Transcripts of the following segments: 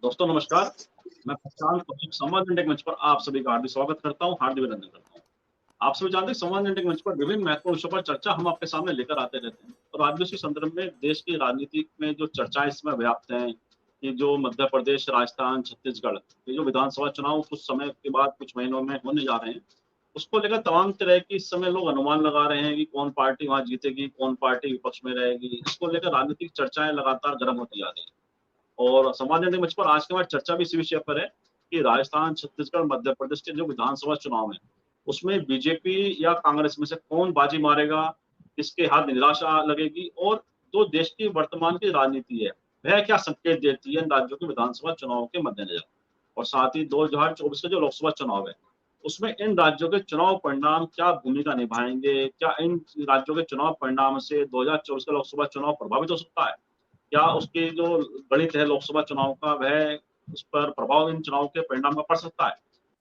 दोस्तों नमस्कार। मैं प्रशांत कौशिक संवाद इंडेक मंच पर आप सभी का हार्दिक स्वागत करता हूँ, हार्दिक अभिनंदन करता हूँ। आप सभी जानते हैं संवाद इंडेक मंच पर विभिन्न महत्वपूर्ण विषयों पर चर्चा हम आपके सामने लेकर आते रहते हैं और आज भी उसी संदर्भ में देश की राजनीति में जो चर्चाएं इस समय व्याप्त हैं, ये जो मध्य प्रदेश, राजस्थान, छत्तीसगढ़, ये जो विधानसभा चुनाव कुछ समय के बाद कुछ महीनों में होने जा रहे हैं, उसको लेकर तमाम तरह की इस समय लोग अनुमान लगा रहे हैं कि कौन पार्टी वहां जीतेगी, कौन पार्टी विपक्ष में रहेगी। इसको लेकर राजनीतिक चर्चाएं लगातार गर्म होती जा रही हैं। और समाज निर्णय मंच पर आज के बाद चर्चा भी इसी विषय पर है कि राजस्थान, छत्तीसगढ़, मध्य प्रदेश के जो विधानसभा चुनाव हैं, उसमें बीजेपी या कांग्रेस में से कौन बाजी मारेगा, किसके हाथ निराशा लगेगी और जो देश की वर्तमान की राजनीति है, वह क्या संकेत देती है इन राज्यों के विधानसभा चुनाव के मद्देनजर। और साथ ही 2024 के जो लोकसभा चुनाव है, उसमें इन राज्यों के चुनाव परिणाम क्या भूमिका निभाएंगे, क्या इन राज्यों के चुनाव परिणाम से 2024 का लोकसभा चुनाव प्रभावित हो सकता है, क्या उसके जो गणित है लोकसभा चुनाव का, वह उस पर प्रभाव इन चुनाव के परिणाम का पड़ सकता है।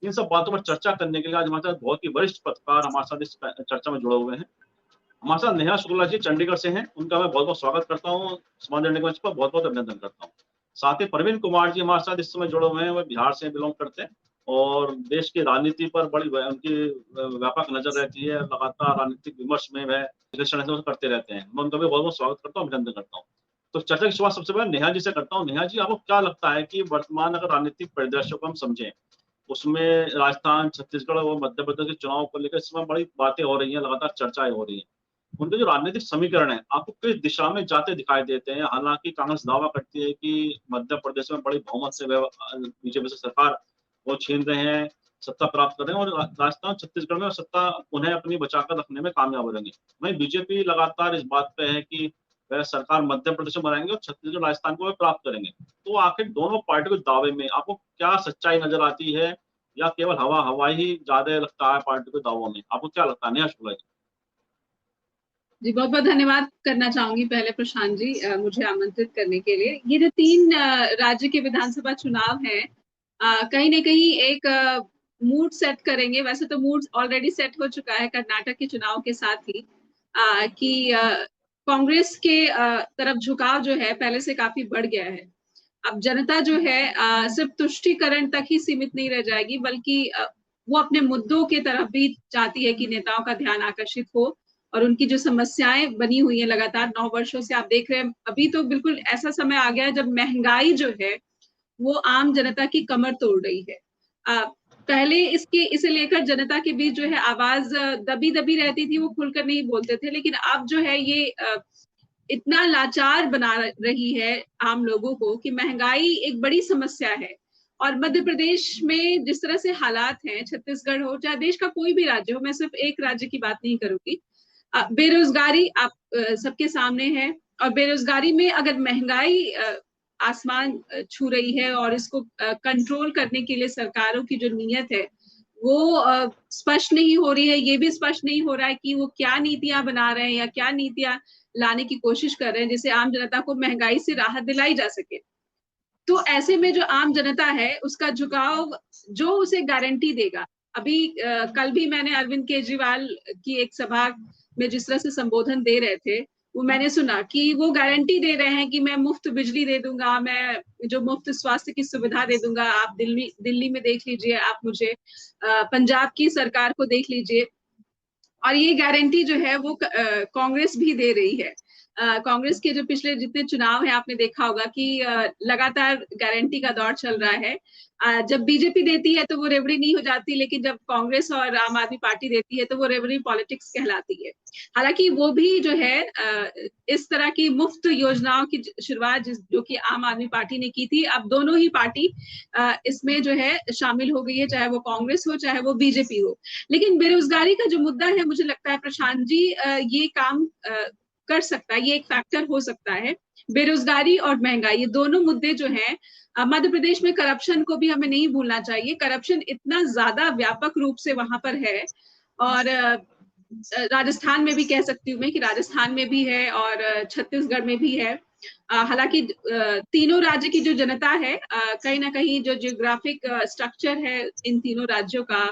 इन सब बातों पर चर्चा करने के लिए आज हमारे साथ बहुत ही वरिष्ठ पत्रकार हमारे साथ इस चर्चा में जुड़े हुए हैं। हमारे साथ नेहा शुक्ला जी चंडीगढ़ से हैं, उनका मैं बहुत बहुत स्वागत करता हूँ, समाज निर्णय मंच पर बहुत बहुत अभिनंदन करता हूँ। साथ ही प्रवीण कुमार जी हमारे साथ इस समय जुड़े हुए हैं, वो बिहार से बिलोंग करते हैं और देश की राजनीति पर बड़ी उनकी व्यापक नजर रहती है, लगातार राजनीतिक विमर्श में वह विश्लेषण करते रहते हैं। मैं उनका भी बहुत बहुत स्वागत करता हूँ, अभिनंदन करता हूँ। तो चर्चा की शुरुआत सबसे पहले नेहा जी से करता हूँ। नेहा जी, आपको क्या लगता है कि वर्तमान अगर राजनीतिक परिदृश्य को हम समझें, उसमें राजस्थान, छत्तीसगढ़ और मध्य प्रदेश के चुनाव को लेकर इस समय बड़ी बातें हो रही हैं, लगातार चर्चाएं हो रही हैं। उनके जो राजनीतिक समीकरण है, आपको किस दिशा में जाते दिखाई देते हैं? हालांकि कांग्रेस दावा करती है कि मध्य प्रदेश में बड़ी बहुमत से बीजेपी से सरकार वो छीन रहे हैं, सत्ता प्राप्त कर रहे हैं और राजस्थान, छत्तीसगढ़ में सत्ता उन्हें अपनी बचाकर रखने में कामयाब हो रहेंगे। वहीं बीजेपी लगातार इस बात पे है कि वह सरकार मध्य प्रदेश में बनाएंगे और छत्तीसगढ़, राजस्थान को वह प्राप्त करेंगे। तो आखिर दोनों पार्टियों के दावे में आपको क्या सच्चाई नजर आती है या केवल हवा हवा ही ज्यादा लगता है पार्टी के दावों में? आपको क्या लगता है नेहा शुक्ला जी? जी, बहुत बहुत धन्यवाद करना चाहूंगी पहले प्रशांत जी मुझे आमंत्रित करने के लिए। ये जो तीन राज्य के विधानसभा चुनाव हैं, कहीं ना कहीं एक मूड सेट करेंगे। वैसे तो मूड ऑलरेडी सेट हो चुका है कर्नाटक के चुनाव के साथ ही, कि कांग्रेस के तरफ झुकाव जो है पहले से काफी बढ़ गया है। अब जनता जो है सिर्फ तुष्टीकरण तक ही सीमित नहीं रह जाएगी, बल्कि वो अपने मुद्दों के तरफ भी चाहती है कि नेताओं का ध्यान आकर्षित हो और उनकी जो समस्याएं बनी हुई है लगातार 9 वर्षों से आप देख रहे हैं। अभी तो बिल्कुल ऐसा समय आ गया है जब महंगाई जो है वो आम जनता की कमर तोड़ रही है। पहले इसे लेकर जनता के बीच जो है आवाज दबी दबी रहती थी, वो खुलकर नहीं बोलते थे, लेकिन अब जो है ये इतना लाचार बना रही है आम लोगों को कि महंगाई एक बड़ी समस्या है। और मध्य प्रदेश में जिस तरह से हालात हैं, छत्तीसगढ़ हो चाहे देश का कोई भी राज्य हो, मैं सिर्फ एक राज्य की बात नहीं करूंगी, बेरोजगारी आप सबके सामने है। और बेरोजगारी में अगर महंगाई आसमान छू रही है और इसको कंट्रोल करने के लिए सरकारों की जो नीयत है वो स्पष्ट नहीं हो रही है। ये भी स्पष्ट नहीं हो रहा है कि वो क्या नीतियां बना रहे हैं या क्या नीतियां लाने की कोशिश कर रहे हैं जिससे आम जनता को महंगाई से राहत दिलाई जा सके। तो ऐसे में जो आम जनता है उसका झुकाव जो उसे गारंटी देगा। अभी कल भी मैंने अरविंद केजरीवाल की एक सभा में जिस तरह से संबोधन दे रहे थे, वो मैंने सुना कि वो गारंटी दे रहे हैं कि मैं मुफ्त बिजली दे दूंगा, मैं जो मुफ्त स्वास्थ्य की सुविधा दे दूंगा। आप दिल्ली में देख लीजिए, आप मुझे पंजाब की सरकार को देख लीजिए। और ये गारंटी जो है वो कांग्रेस भी दे रही है। कांग्रेस के जो पिछले जितने चुनाव है आपने देखा होगा कि लगातार गारंटी का दौर चल रहा है। जब बीजेपी देती है तो वो रेवड़ी नहीं हो जाती, लेकिन जब कांग्रेस और आम आदमी पार्टी देती है तो वो रेवड़ी पॉलिटिक्स कहलाती है। हालांकि वो भी जो है इस तरह की मुफ्त योजनाओं की शुरुआत जो कि आम आदमी पार्टी ने की थी, अब दोनों ही पार्टी इसमें जो है शामिल हो गई है, चाहे वो कांग्रेस हो चाहे वो बीजेपी हो। लेकिन बेरोजगारी का जो मुद्दा है, मुझे लगता है प्रशांत जी ये काम कर सकता है, ये एक फैक्टर हो सकता है। बेरोजगारी और महंगाई ये दोनों मुद्दे जो हैं, मध्य प्रदेश में करप्शन को भी हमें नहीं भूलना चाहिए। करप्शन इतना ज्यादा व्यापक रूप से वहां पर है, और राजस्थान में भी कह सकती हूँ मैं कि राजस्थान में भी है और छत्तीसगढ़ में भी है। हालांकि तीनों राज्य की जो जनता है, कहीं ना कहीं जो जियोग्राफिक स्ट्रक्चर है इन तीनों राज्यों का,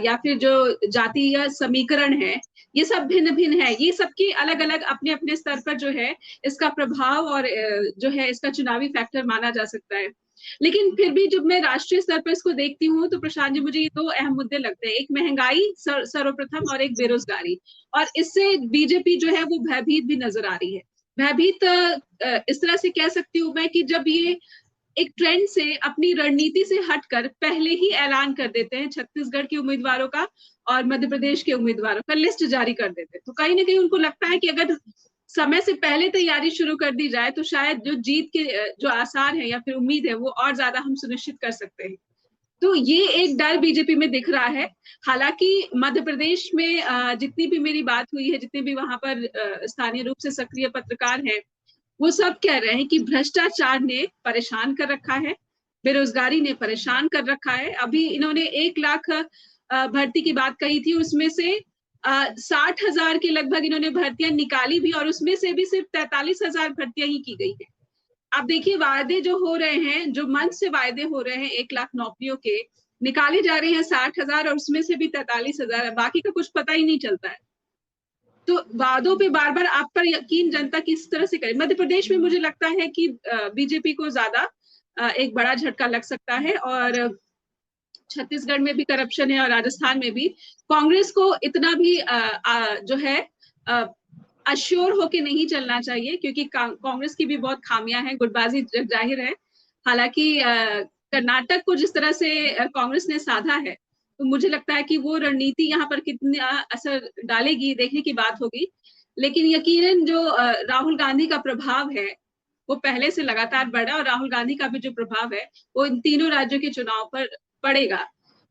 या फिर जो जातीय समीकरण है, ये सब भिन्न भिन्न है। ये सबकी अलग अलग अपने अपने स्तर पर जो है इसका प्रभाव और जो है इसका चुनावी फैक्टर माना जा सकता है। लेकिन फिर भी जब मैं राष्ट्रीय स्तर पर इसको देखती हूँ तो प्रशांत जी, मुझे ये दो अहम मुद्दे लगते हैं। एक महंगाई सर्वप्रथम, और एक बेरोजगारी। और इससे बीजेपी जो है वो भयभीत भी नजर आ रही है। भयभीत इस तरह से कह सकती हूँ मैं कि जब ये एक ट्रेंड से, अपनी रणनीति से हटकर पहले ही ऐलान कर देते हैं छत्तीसगढ़ के उम्मीदवारों का और मध्य प्रदेश के उम्मीदवारों का लिस्ट जारी कर देते हैं, तो कहीं ना कहीं उनको लगता है कि अगर समय से पहले तैयारी शुरू कर दी जाए तो शायद जो जीत के जो आसार है या फिर उम्मीद है वो और ज्यादा हम सुनिश्चित कर सकते हैं। तो ये एक डर बीजेपी में दिख रहा है। हालांकि मध्य प्रदेश में जितनी भी मेरी बात हुई है, जितने भी वहां पर स्थानीय रूप से सक्रिय पत्रकार हैं, वो सब कह रहे हैं कि भ्रष्टाचार ने परेशान कर रखा है, बेरोजगारी ने परेशान कर रखा है। अभी इन्होंने 1 लाख भर्ती की बात कही थी, उसमें से 60,000 के लगभग इन्होंने भर्तियां निकाली भी, और उसमें से भी सिर्फ 43,000 भर्तियां ही की गई है। आप देखिए वायदे जो हो रहे हैं, जो मंच से वायदे हो रहे हैं 1 लाख नौकरियों के, निकाले जा रहे हैं 60,000 और उसमें से भी 43,000 है, बाकी का कुछ पता ही नहीं चलता है। तो वादों पे बार बार आप पर यकीन जनता किस तरह से करे? मध्य प्रदेश में मुझे लगता है कि बीजेपी को ज्यादा एक बड़ा झटका लग सकता है, और छत्तीसगढ़ में भी करप्शन है और राजस्थान में भी। कांग्रेस को इतना भी जो है अश्योर होके नहीं चलना चाहिए, क्योंकि कांग्रेस की भी बहुत खामियां हैं, गुटबाजी जाहिर है। हालांकि कर्नाटक को जिस तरह से कांग्रेस ने साधा है, तो मुझे लगता है कि वो रणनीति यहाँ पर कितना असर डालेगी देखने की बात होगी। लेकिन यकीनन जो राहुल गांधी का प्रभाव है वो पहले से लगातार बढ़ा, और राहुल गांधी का भी जो प्रभाव है वो इन तीनों राज्यों के चुनाव पर पड़ेगा।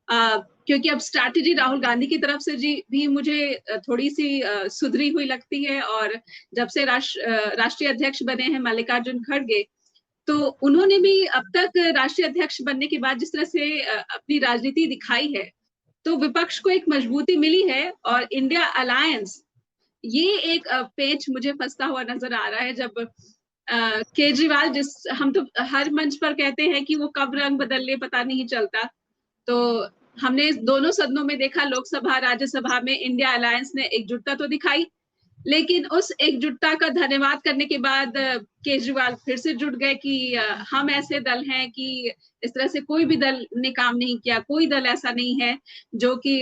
क्योंकि अब स्ट्रैटेजी राहुल गांधी की तरफ से जी भी मुझे थोड़ी सी सुधरी हुई लगती है। और जब से राष्ट्रीय अध्यक्ष बने हैं मल्लिकार्जुन खड़गे, तो उन्होंने भी अब तक राष्ट्रीय अध्यक्ष बनने के बाद जिस तरह से अपनी राजनीति दिखाई है, तो विपक्ष को एक मजबूती मिली है। और इंडिया अलायंस, ये एक पेच मुझे फंसता हुआ नजर आ रहा है, जब केजरीवाल, जिस हम तो हर मंच पर कहते हैं कि वो कब रंग बदल ले पता नहीं चलता, तो हमने दोनों सदनों में देखा, लोकसभा राज्यसभा में इंडिया अलायंस ने एकजुटता तो दिखाई, लेकिन उस एकजुटता का धन्यवाद करने के बाद केजरीवाल फिर से जुट गए कि हम ऐसे दल हैं कि इस तरह से कोई भी दल ने काम नहीं किया, कोई दल ऐसा नहीं है जो कि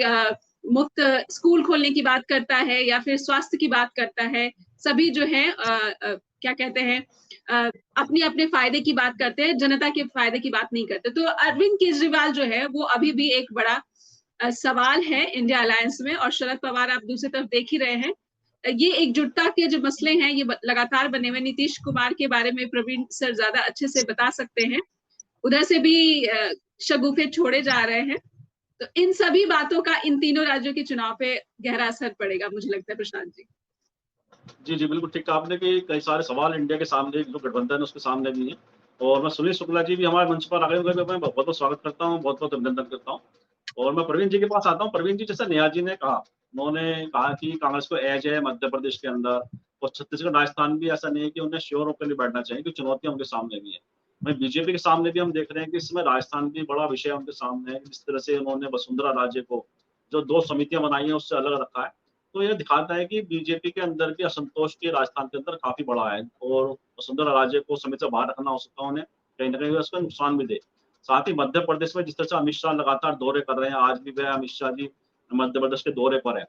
मुफ्त स्कूल खोलने की बात करता है या फिर स्वास्थ्य की बात करता है। सभी जो है क्या कहते हैं, अपने अपने फायदे की बात करते हैं, जनता के फायदे की बात नहीं करते। तो अरविंद केजरीवाल जो है वो अभी भी एक बड़ा सवाल है इंडिया अलायंस में। और शरद पवार आप दूसरी तरफ देख ही रहे हैं, ये एकजुटता के जो मसले हैं ये लगातार बने हुए। नीतीश कुमार के बारे में प्रवीण सर ज्यादा अच्छे से बता सकते हैं, उधर से भी शगुफे छोड़े जा रहे हैं। तो इन सभी बातों का इन तीनों राज्यों के चुनाव पे गहरा असर पड़ेगा, मुझे लगता है प्रशांत जी। जी बिल्कुल ठीक कहा आपने कि कई सारे सवाल इंडिया के सामने, जो गठबंधन है उसके सामने भी है। और मैं सुनील शुक्ला जी भी हमारे मंच पर आ गए, मैं बहुत बहुत स्वागत करता हूँ, बहुत बहुत अभिनंदन करता हूँ। और मैं प्रवीण जी के पास आता हूँ। प्रवीण जी, जैसा नेहा जी ने कहा, उन्होंने कहा कि कांग्रेस को एज है मध्य प्रदेश के अंदर, और छत्तीसगढ़ राजस्थान भी ऐसा नहीं है कि उन्हें श्योर होकर नहीं बैठना चाहिए, क्योंकि चुनौतियां उनके सामने भी है। वहीं बीजेपी के सामने भी हम देख रहे हैं कि इसमें राजस्थान भी बड़ा विषय उनके सामने है। जिस तरह से उन्होंने वसुंधरा राजे को, जो 2 समितियां बनाई हैं, उससे अलग रखा है, तो यह दिखाता है कि बीजेपी के अंदर भी असंतोष के राजस्थान के अंदर काफी बड़ा है। और वसुंधरा राजे को समिति से बाहर रखना हो सकता है उन्हें, कहीं ना कहीं उसका नुकसान भी दे। साथ ही मध्य प्रदेश में जिस तरह से अमित शाह लगातार दौरे कर रहे हैं, आज भी वह अमित शाह जी मध्य प्रदेश के दौरे पर है,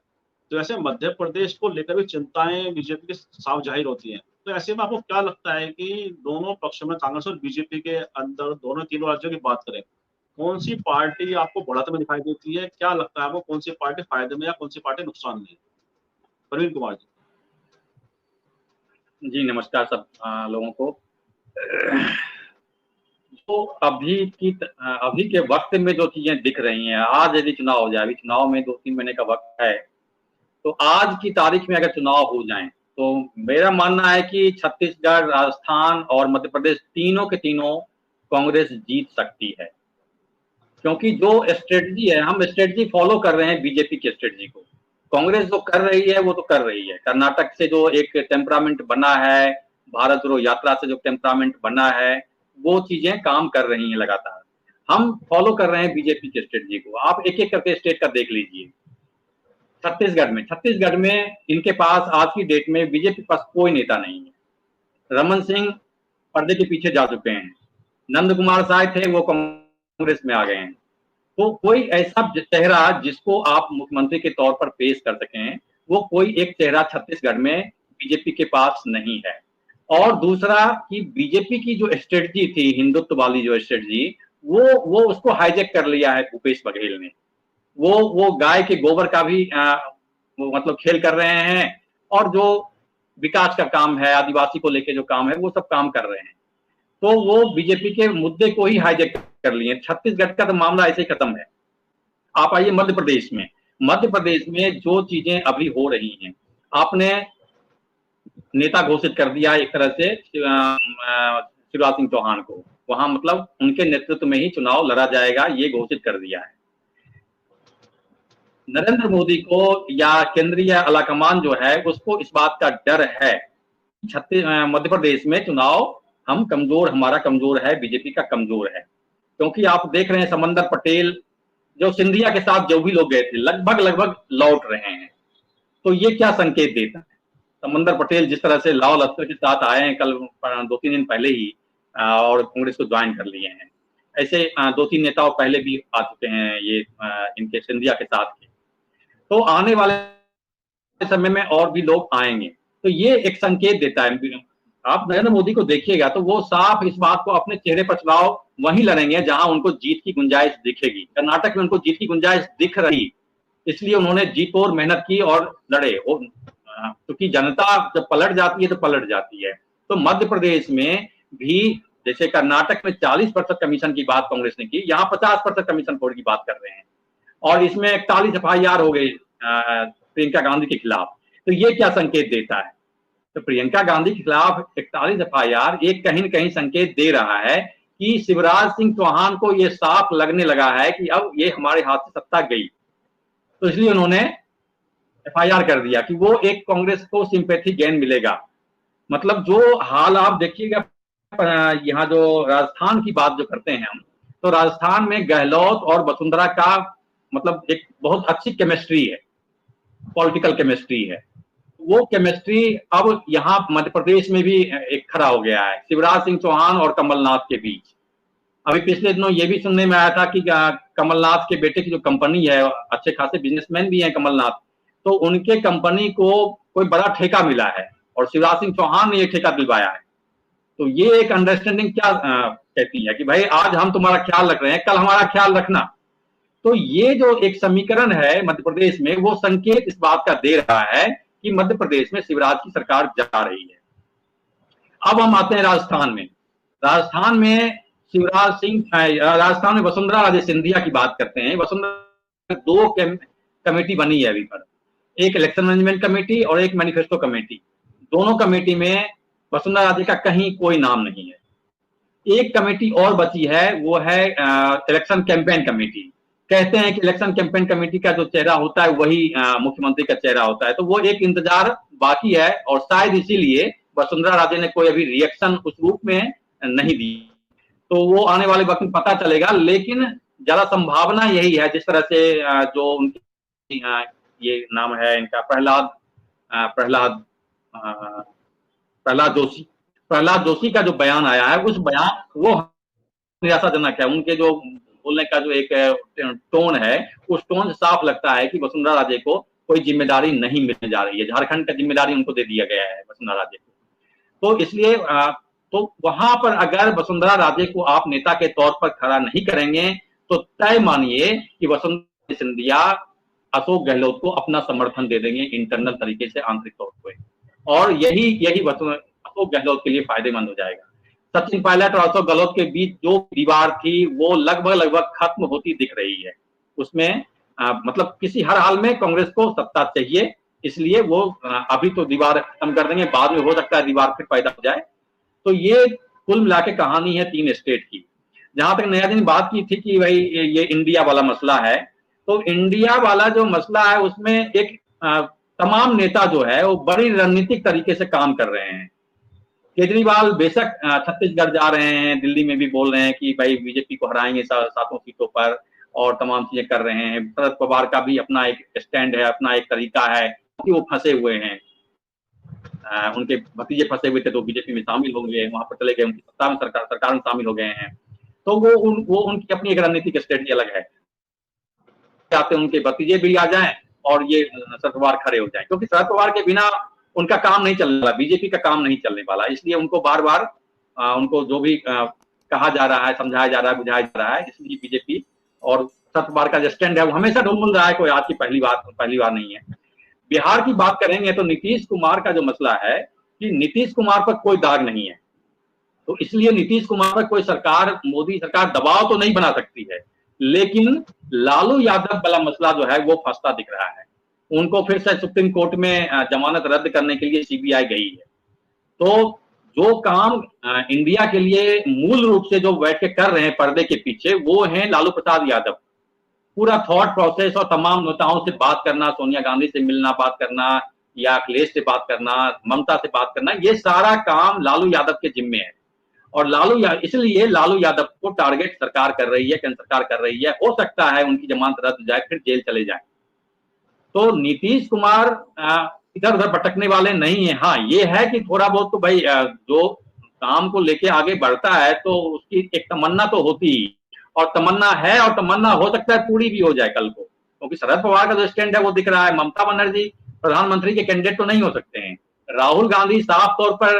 तो ऐसे मध्य प्रदेश को लेकर भी चिंताएं बीजेपी की साफ जाहिर होती हैं। तो ऐसे में आपको क्या लगता है कि दोनों पक्ष में, कांग्रेस और बीजेपी के अंदर, दोनों तीनों राज्यों की बात करें, कौन सी पार्टी आपको बढ़त में दिखाई देती है? क्या लगता है आपको, कौन सी पार्टी फायदे में या कौन सी पार्टी नुकसान में? प्रवीण कुमार जी। जी नमस्कार सब लोगों को। तो अभी के वक्त में जो चीजें दिख रही हैं, आज यदि चुनाव हो जाए, अभी चुनाव में 2-3 महीने का वक्त है, तो आज की तारीख में अगर चुनाव हो जाए तो मेरा मानना है कि छत्तीसगढ़, राजस्थान और मध्य प्रदेश तीनों के तीनों कांग्रेस जीत सकती है। क्योंकि जो स्ट्रेटजी है, हम स्ट्रेटजी फॉलो कर रहे हैं बीजेपी की स्ट्रेटजी को। कांग्रेस जो कर रही है वो तो कर रही है, कर्नाटक से जो एक टेम्परामेंट बना है, भारत जोड़ो यात्रा से जो टेम्परामेंट बना है, वो चीजें काम कर रही हैं लगातार। हम फॉलो कर रहे हैं बीजेपी की स्ट्रेटजी को। आप एक एक करके स्टेट का देख लीजिए। छत्तीसगढ़ में इनके पास आज की डेट में बीजेपी के पास कोई नेता नहीं है। रमन सिंह पर्दे के पीछे जा चुके हैं। नंद कुमार साय थे, वो कांग्रेस में आ गए हैं। तो कोई ऐसा चेहरा जिसको आप मुख्यमंत्री के तौर पर पेश कर सकें, वो कोई एक चेहरा छत्तीसगढ़ में बीजेपी के पास नहीं है। और दूसरा कि बीजेपी की जो स्ट्रेटजी थी, हिंदुत्व वाली जो स्ट्रेटजी, वो उसको हाईजैक कर लिया है भूपेश बघेल ने। वो गाय के गोबर का भी वो मतलब खेल कर रहे हैं, और जो विकास का काम है, आदिवासी को लेके जो काम है, वो सब काम कर रहे हैं। तो वो बीजेपी के मुद्दे को ही हाईजैक कर लिए। छत्तीसगढ़ का तो मामला ऐसे ही खत्म है। आप आइए मध्य प्रदेश में। मध्य प्रदेश में जो चीजें अभी हो रही हैं, आपने नेता घोषित कर दिया एक तरह से शिवराज सिंह चौहान को, वहां मतलब उनके नेतृत्व में ही चुनाव लड़ा जाएगा, ये घोषित कर दिया है। नरेंद्र मोदी को या केंद्रीय आलाकमान जो है, उसको इस बात का डर है मध्य प्रदेश में चुनाव हम कमजोर, हमारा कमजोर है, बीजेपी का कमजोर है। क्योंकि आप देख रहे हैं समंदर पटेल जो सिंधिया के साथ जो भी लोग गए थे, लगभग लौट रहे हैं। तो ये क्या संकेत देता है? समंदर पटेल जिस तरह से लाव लश्कर के साथ आए हैं कल 2-3 दिन पहले ही, और कांग्रेस को ज्वाइन कर लिए हैं, ऐसे 2-3 नेताओं पहले भी आ चुके हैं ये इनके सिंधिया के साथ के। तो आने वाले समय में और भी लोग आएंगे। तो ये एक संकेत देता है। आप नरेंद्र मोदी को देखिएगा तो वो साफ इस बात को अपने चेहरे पर चुनाव वहीं लड़ेंगे जहां उनको जीत की गुंजाइश दिखेगी। कर्नाटक में उनको जीत की गुंजाइश दिख रही, इसलिए उन्होंने जीतोड़ मेहनत की और लड़े। क्योंकि जनता जब पलट जाती है तो पलट जाती है। तो मध्य प्रदेश में भी जैसे कर्नाटक में 40% कमीशन की बात कांग्रेस ने की, यहाँ 50% कमीशन खोड़ की बात कर रहे हैं, और इसमें 41 FIR हो गई प्रियंका गांधी के खिलाफ। तो ये क्या संकेत देता है? तो प्रियंका गांधी के खिलाफ 41 FIR एक कहीं न कहीं संकेत दे रहा है कि शिवराज सिंह चौहान को ये साफ लगने लगा है कि अब ये हमारे हाथ से सत्ता गई। तो इसलिए उन्होंने FIR कर दिया कि वो एक कांग्रेस को सिंपैथी गेन मिलेगा। मतलब जो हाल आप देखिएगा, यहाँ जो राजस्थान की बात जो करते हैं हम, तो राजस्थान में गहलोत और वसुंधरा का मतलब एक बहुत अच्छी केमिस्ट्री है, पॉलिटिकल केमिस्ट्री है। वो केमिस्ट्री अब यहाँ मध्य प्रदेश में भी एक खड़ा हो गया है, शिवराज सिंह चौहान और कमलनाथ के बीच। अभी पिछले दिनों ये भी सुनने में आया था कि कमलनाथ के बेटे की जो कंपनी है, अच्छे खासे बिजनेसमैन भी हैं कमलनाथ, तो उनके कंपनी को कोई बड़ा ठेका मिला है और शिवराज सिंह चौहान ने ये ठेका दिलवाया है। तो ये एक अंडरस्टैंडिंग क्या कहती है कि भाई आज हम तुम्हारा ख्याल रख रहे हैं, कल हमारा ख्याल रखना। तो ये जो एक समीकरण है मध्य प्रदेश में, वो संकेत इस बात का दे रहा है कि मध्य प्रदेश में शिवराज की सरकार जा रही है। अब हम आते हैं राजस्थान में। राजस्थान में शिवराज सिंह, राजस्थान में वसुंधरा राजे सिंधिया की बात करते हैं। वसुंधरा 2 कमेटी बनी है अभी पर, एक इलेक्शन मैनेजमेंट कमेटी और एक मैनिफेस्टो कमेटी। दोनों कमेटी में वसुंधरा राजे का कहीं कोई नाम नहीं है। एक कमेटी और बची है, वो है इलेक्शन कैंपेन कमेटी। कहते हैं कि इलेक्शन कैंपेन कमेटी का जो चेहरा होता है वही मुख्यमंत्री का चेहरा होता है। तो वो एक इंतजार बाकी है, और शायद इसीलिए वसुंधरा राजे ने कोई अभी रिएक्शन उस रूप में नहीं दी। तो वो आने वाले वक्त में पता चलेगा, लेकिन ज्यादा संभावना यही है, जिस तरह से जो उनकी ये नाम है इनका प्रहलाद जोशी का जो बयान आया है, उस बयान वो निराशाजनक है। उनके जो बोलने का जो एक टोन है, उस टोन से साफ लगता है कि वसुंधरा राजे को कोई जिम्मेदारी नहीं मिलने जा रही है। झारखंड का जिम्मेदारी उनको दे दिया गया है वसुंधरा राजे को। तो इसलिए तो वहां पर अगर वसुंधरा राजे को आप नेता के तौर पर खड़ा नहीं करेंगे, तो तय मानिए कि वसुंधरा सिंधिया अशोक गहलोत को अपना समर्थन दे देंगे इंटरनल तरीके से, आंतरिक तौर पर, और यही अशोक गहलोत के लिए फायदेमंद हो जाएगा। सचिन पायलट और अशोक गहलोत के बीच जो दीवार थी वो लगभग खत्म होती दिख रही है। उसमें मतलब किसी हर हाल में कांग्रेस को सत्ता चाहिए, इसलिए वो अभी तो दीवार खत्म कर देंगे, बाद में हो सकता है दीवार फिर पैदा हो जाए। तो ये कुल मिला के कहानी है 3 स्टेट की। जहां तक नया दिन बात की थी कि भाई ये इंडिया वाला मसला है, तो इंडिया वाला जो मसला है उसमें एक तमाम नेता जो है वो बड़ी रणनीतिक तरीके से काम कर रहे हैं। केजरीवाल बेशक छत्तीसगढ़ जा रहे हैं, दिल्ली में भी बोल रहे हैं कि भाई बीजेपी को हराएंगे 7 सीटों पर, और तमाम चीजें कर रहे हैं। शरद पवार का भी अपना एक स्टैंड है, अपना एक तरीका है कि वो फंसे हुए हैं। उनके भतीजे फंसे हुए थे तो बीजेपी में शामिल हो गए, वहां पर चले गए, उनकी सत्ता में सरकार में शामिल हो गए हैं। तो वो उनकी अपनी एक रणनीतिक स्ट्रेटजी अलग है, चाहते हैं उनके भतीजे भी आ जाएं और ये शरद पवार खड़े हो जाएं, क्योंकि शरद पवार के बिना उनका काम नहीं चल रहा, बीजेपी का काम नहीं चलने वाला, इसलिए उनको बार बार उनको जो भी कहा जा रहा है, समझाया जा रहा है, बुझाया जा रहा है, इसलिए बीजेपी और शरद पवार का जो स्टैंड है वो हमेशा ढूंढ रहा है, कोई आज की पहली बार नहीं है। बिहार की बात करेंगे तो नीतीश कुमार का जो मसला है कि नीतीश कुमार पर कोई दाग नहीं है, तो इसलिए नीतीश कुमार पर कोई सरकार, मोदी सरकार दबाव तो नहीं बना सकती है, लेकिन लालू यादव वाला मसला जो है वो फंसता दिख रहा है। उनको फिर से सुप्रीम कोर्ट में जमानत रद्द करने के लिए सीबीआई गई है। तो जो काम इंडिया के लिए मूल रूप से जो बैठ के कर रहे हैं पर्दे के पीछे, वो हैं लालू प्रसाद यादव। पूरा थॉट प्रोसेस और तमाम नेताओं से बात करना, सोनिया गांधी से मिलना, बात करना, या अखिलेश से बात करना, ममता से बात करना, ये सारा काम लालू यादव के जिम्मे है। और इसलिए लालू यादव को टारगेट सरकार कर रही है, केंद्र सरकार कर रही है। हो सकता है उनकी जमानत रद्द हो जाए, फिर जेल चले जाए। तो नीतीश कुमार इधर उधर भटकने वाले नहीं है। हाँ, ये है कि थोड़ा बहुत तो भाई जो काम को लेके आगे बढ़ता है तो उसकी एक तमन्ना तो होती ही, और तमन्ना है, और तमन्ना हो सकता है पूरी भी हो जाए कल को, क्योंकि शरद पवार का जो स्टैंड है वो दिख रहा है। ममता बनर्जी प्रधानमंत्री के कैंडिडेट तो नहीं हो सकते हैं। राहुल गांधी साफ तौर पर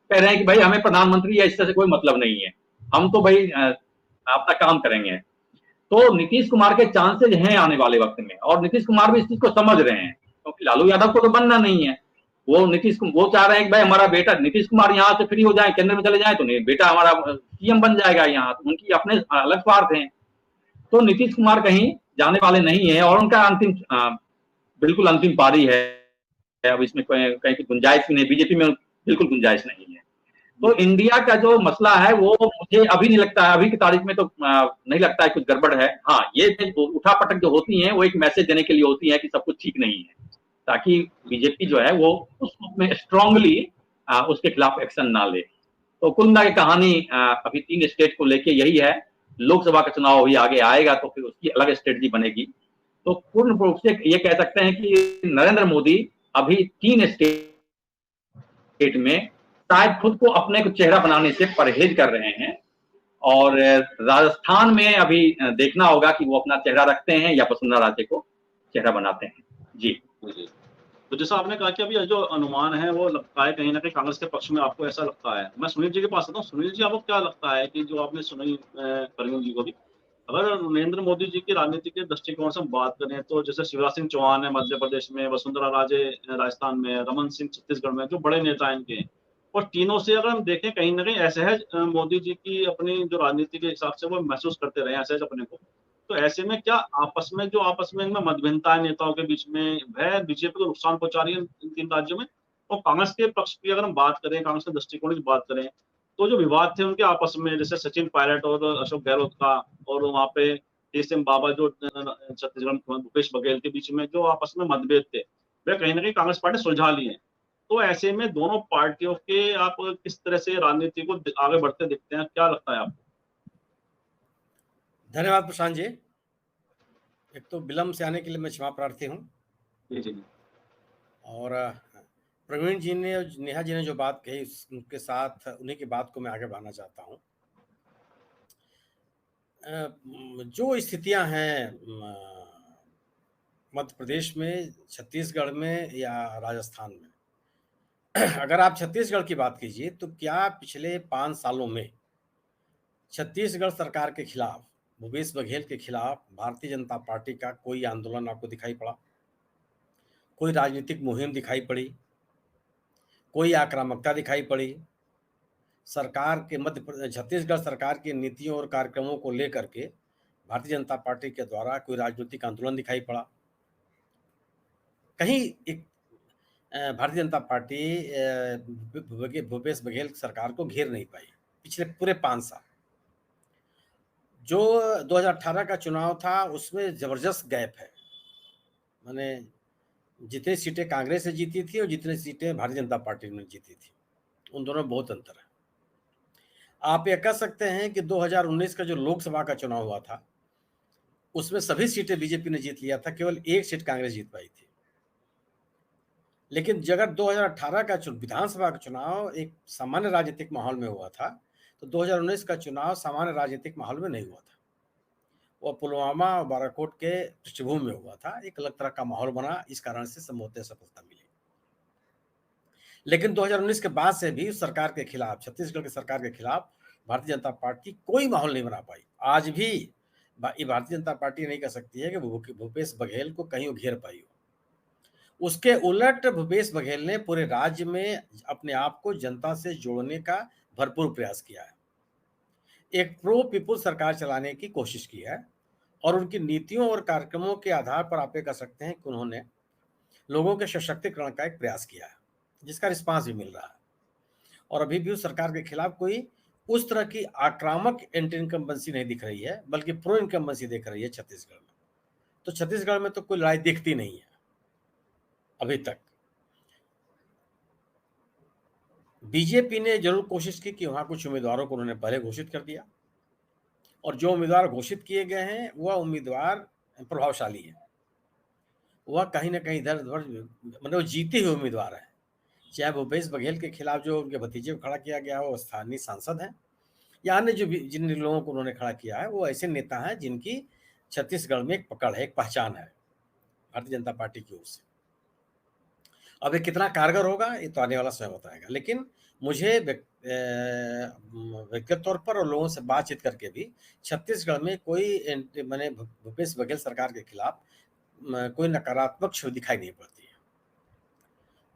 कह रहे हैं कि भाई हमें प्रधानमंत्री या इससे कोई मतलब नहीं है, हम तो भाई अपना काम करेंगे। तो नीतीश कुमार के चांसेज हैं आने वाले वक्त में, और नीतीश कुमार भी इस चीज को समझ रहे हैं, क्योंकि लालू यादव को तो बनना नहीं है। वो चाह रहे हैं कि भाई हमारा बेटा नीतीश कुमार यहाँ से फ्री हो जाए, केंद्र में चले जाए, तो नहीं, बेटा हमारा सीएम बन जाएगा यहाँ, तो उनकी अपने अलग स्वार्थ हैं। तो नीतीश कुमार कहीं जाने वाले नहीं है, और उनका बिल्कुल अंतिम पारी है। अब इसमें कहीं गुंजाइश नहीं, बीजेपी में बिल्कुल गुंजाइश नहीं है। तो इंडिया का जो मसला है वो मुझे अभी नहीं लगता है, अभी की तारीख में तो नहीं लगता है कुछ गड़बड़ है। हाँ, ये उठापटक जो होती है वो एक मैसेज देने के लिए होती है कि सब कुछ ठीक नहीं है, ताकि बीजेपी जो है वो उसमें स्ट्रांगली उसके खिलाफ एक्शन ना ले। तो कुल मिला के कहानी अभी 3 स्टेट को लेके यही है। लोकसभा का चुनाव अभी आगे आएगा तो फिर उसकी अलग स्ट्रेटजी बनेगी। तो पूर्ण रूप से ये कह सकते हैं कि नरेंद्र मोदी अभी 3 स्टेट में शायद खुद को अपने को चेहरा बनाने से परहेज कर रहे हैं, और राजस्थान में अभी देखना होगा कि वो अपना चेहरा रखते हैं या वसुंधरा राजे को चेहरा बनाते हैं। जी। तो जैसा आपने कहा कि अभी जो अनुमान है वो लगता है कहीं ना कहीं कांग्रेस के पक्ष में, आपको ऐसा लगता है। मैं सुनील जी के पास आता हूँ। सुनील जी, आपको क्या लगता है कि जो आपने सुनी करीम जी को भी, अगर नरेंद्र मोदी जी की राजनीति के दृष्टिकोण से हम बात करें तो जैसे शिवराज सिंह चौहान है मध्य प्रदेश में, वसुंधरा राजे राजस्थान में, रमन सिंह छत्तीसगढ़ में, जो बड़े नेता इनके, और तीनों से अगर हम देखें कहीं ना कहीं असहज मोदी जी की अपनी जो राजनीति के हिसाब से वो महसूस करते रहे असहज अपने को, तो ऐसे में क्या आपस में इनमें मतभिन्नताएं नेताओं के बीच में वह बीजेपी को नुकसान पहुंचा रही है इन 3 राज्यों में? और कांग्रेस के पक्ष की अगर हम बात करें, कांग्रेस के दृष्टिकोण की बात करें, तो जो विवाद थे उनके आपस में, जैसे सचिन पायलट और अशोक गहलोत का, और वहाँ पे एसएम बाबा जो छत्तीसगढ़ भूपेश बघेल के बीच में जो आपस में मतभेद थे, वे कहीं ना कहीं कांग्रेस पार्टी सुलझा ली है। तो ऐसे में दोनों पार्टियों के आप किस तरह से राजनीति को आगे बढ़ते दिखते हैं, क्या लगता है आपको? धन्यवाद प्रशांत जी। एक तो विलम्ब से आने के लिए मैं क्षमा प्रार्थी हूँ। जी। और प्रवीण जी ने, नेहा जी ने जो बात कही उनके साथ उन्हीं की बात को मैं आगे बढ़ाना चाहता हूँ। जो स्थितियां हैं मध्य प्रदेश में, छत्तीसगढ़ में या राजस्थान में, अगर आप छत्तीसगढ़ की बात कीजिए तो क्या पिछले 5 सालों में छत्तीसगढ़ सरकार के खिलाफ, भूपेश बघेल के खिलाफ भारतीय जनता पार्टी का कोई आंदोलन आपको दिखाई पड़ा? कोई राजनीतिक मुहिम दिखाई पड़ी? कोई आक्रामकता दिखाई पड़ी? सरकार के छत्तीसगढ़ सरकार की नीतियों और कार्यक्रमों को लेकर के भारतीय जनता पार्टी के द्वारा कोई राजनीतिक आंदोलन दिखाई पड़ा? कहीं एक भारतीय जनता पार्टी भूपेश बघेल सरकार को घेर नहीं पाई पिछले पूरे 5 साल। जो 2018 का चुनाव था उसमें जबरदस्त गैप है, माने जितनी सीटें कांग्रेस ने जीती थी और जितनी सीटें भारतीय जनता पार्टी ने जीती थी, उन दोनों में बहुत अंतर है। आप ये कह सकते हैं कि 2019 का जो लोकसभा का चुनाव हुआ था उसमें सभी सीटें बीजेपी ने जीत लिया था, केवल 1 सीट कांग्रेस जीत पाई थी। लेकिन अगर 2018 का विधानसभा का चुनाव एक सामान्य राजनीतिक माहौल में हुआ था, तो 2019 का चुनाव सामान्य राजनीतिक माहौल में नहीं हुआ था। वो पुलवामा और बालाकोट के पृष्ठभूमि में हुआ था। एक अलग तरह का माहौल बना, इस कारण से संभवतः सफलता मिली। लेकिन 2019 के बाद से भी उस सरकार के खिलाफ, छत्तीसगढ़ की सरकार के खिलाफ भारतीय जनता पार्टी कोई माहौल नहीं बना पाई। आज भी भारतीय जनता पार्टी नहीं कह सकती है कि भूपेश बघेल को कहीं वो घेर पाई हो। उसके उलट भूपेश बघेल ने पूरे राज्य में अपने आप को जनता से जोड़ने का भरपूर प्रयास किया है। एक प्रो पीपुल सरकार चलाने की कोशिश की है और उनकी नीतियों और कार्यक्रमों के आधार पर आप ये कह सकते हैं कि उन्होंने लोगों के सशक्तिकरण का एक प्रयास किया है, जिसका रिस्पांस भी मिल रहा है। और अभी भी उस सरकार के खिलाफ कोई उस तरह की आक्रामक एंटी इनकम्बेंसी नहीं दिख रही है, बल्कि प्रो इनकम्बेंसी दिख रही है छत्तीसगढ़ में। तो छत्तीसगढ़ में तो कोई लड़ाई दिखती नहीं है अभी तक। बीजेपी ने जरूर कोशिश की कि वहां कुछ उम्मीदवारों को उन्होंने पहले घोषित कर दिया, और जो उम्मीदवार घोषित किए गए हैं वह उम्मीदवार प्रभावशाली है। वह कहीं ना कहीं इधर उधर मतलब जीते हुए उम्मीदवार है। चाहे भूपेश बघेल के खिलाफ जो उनके भतीजे को खड़ा किया गया वो स्थानीय सांसद हैं, या अन्य जिन लोगों को उन्होंने खड़ा किया है वो ऐसे नेता हैं जिनकी छत्तीसगढ़ में एक पकड़ है, एक पहचान है भारतीय जनता पार्टी की ओर से। अब ये कितना कारगर होगा ये तो आने वाला समय बताएगा। लेकिन मुझे व्यक्तिगत तौर पर और लोगों से बातचीत करके भी छत्तीसगढ़ में कोई मैंने भूपेश बघेल सरकार के खिलाफ कोई नकारात्मक छवि दिखाई नहीं पड़ती है।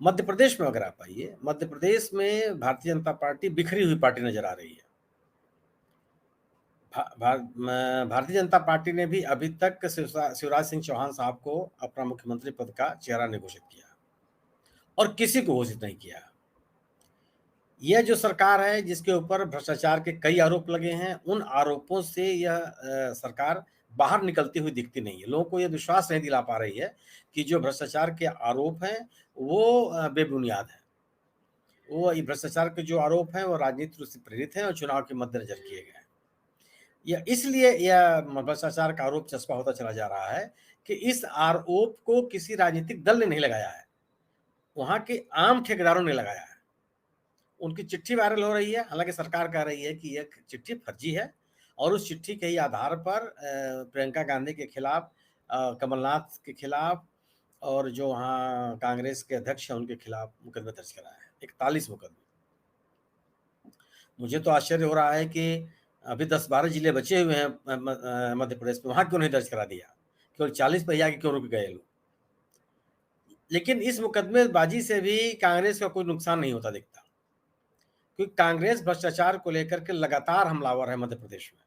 मध्य प्रदेश में अगर आप आइए, मध्य प्रदेश में भारतीय जनता पार्टी बिखरी हुई पार्टी नजर आ रही है। भारतीय जनता पार्टी ने भी अभी तक शिवराज सिंह चौहान साहब को अपना मुख्यमंत्री पद का चेहरा नहीं घोषित किया और किसी को घोषित नहीं किया। यह जो सरकार है जिसके ऊपर भ्रष्टाचार के कई आरोप लगे हैं, उन आरोपों से यह सरकार बाहर निकलती हुई दिखती नहीं है। लोगों को यह विश्वास नहीं दिला पा रही है कि जो भ्रष्टाचार के आरोप हैं वो बेबुनियाद है। वो भ्रष्टाचार के जो आरोप हैं वो राजनीतिक रूप से प्रेरित हैं और चुनाव के मद्देनजर किए गए हैं। यह इसलिए यह भ्रष्टाचार का आरोप चस्पा होता चला जा रहा है कि इस आरोप को किसी राजनीतिक दल ने नहीं लगाया है, वहां के आम ठेकेदारों ने लगाया है। उनकी चिट्ठी वायरल हो रही है, हालांकि सरकार कह रही है कि यह चिट्ठी फर्जी है और उस चिट्ठी के ही आधार पर प्रियंका गांधी के खिलाफ, कमलनाथ के खिलाफ और जो वहाँ कांग्रेस के अध्यक्ष हैं उनके खिलाफ मुकदमे दर्ज कराया है, 41 मुकदमे। मुझे तो आश्चर्य हो रहा है कि अभी 10-12 जिले बचे हुए हैं मध्य प्रदेश में, वहां क्यों नहीं दर्ज करा दिया, केवल 40 पे आके क्यों रुक गए लोग। लेकिन इस मुकदमेबाजी से भी कांग्रेस का कोई नुकसान नहीं होता दिखता, क्योंकि कांग्रेस भ्रष्टाचार को लेकर के लगातार हमलावर है मध्य प्रदेश में।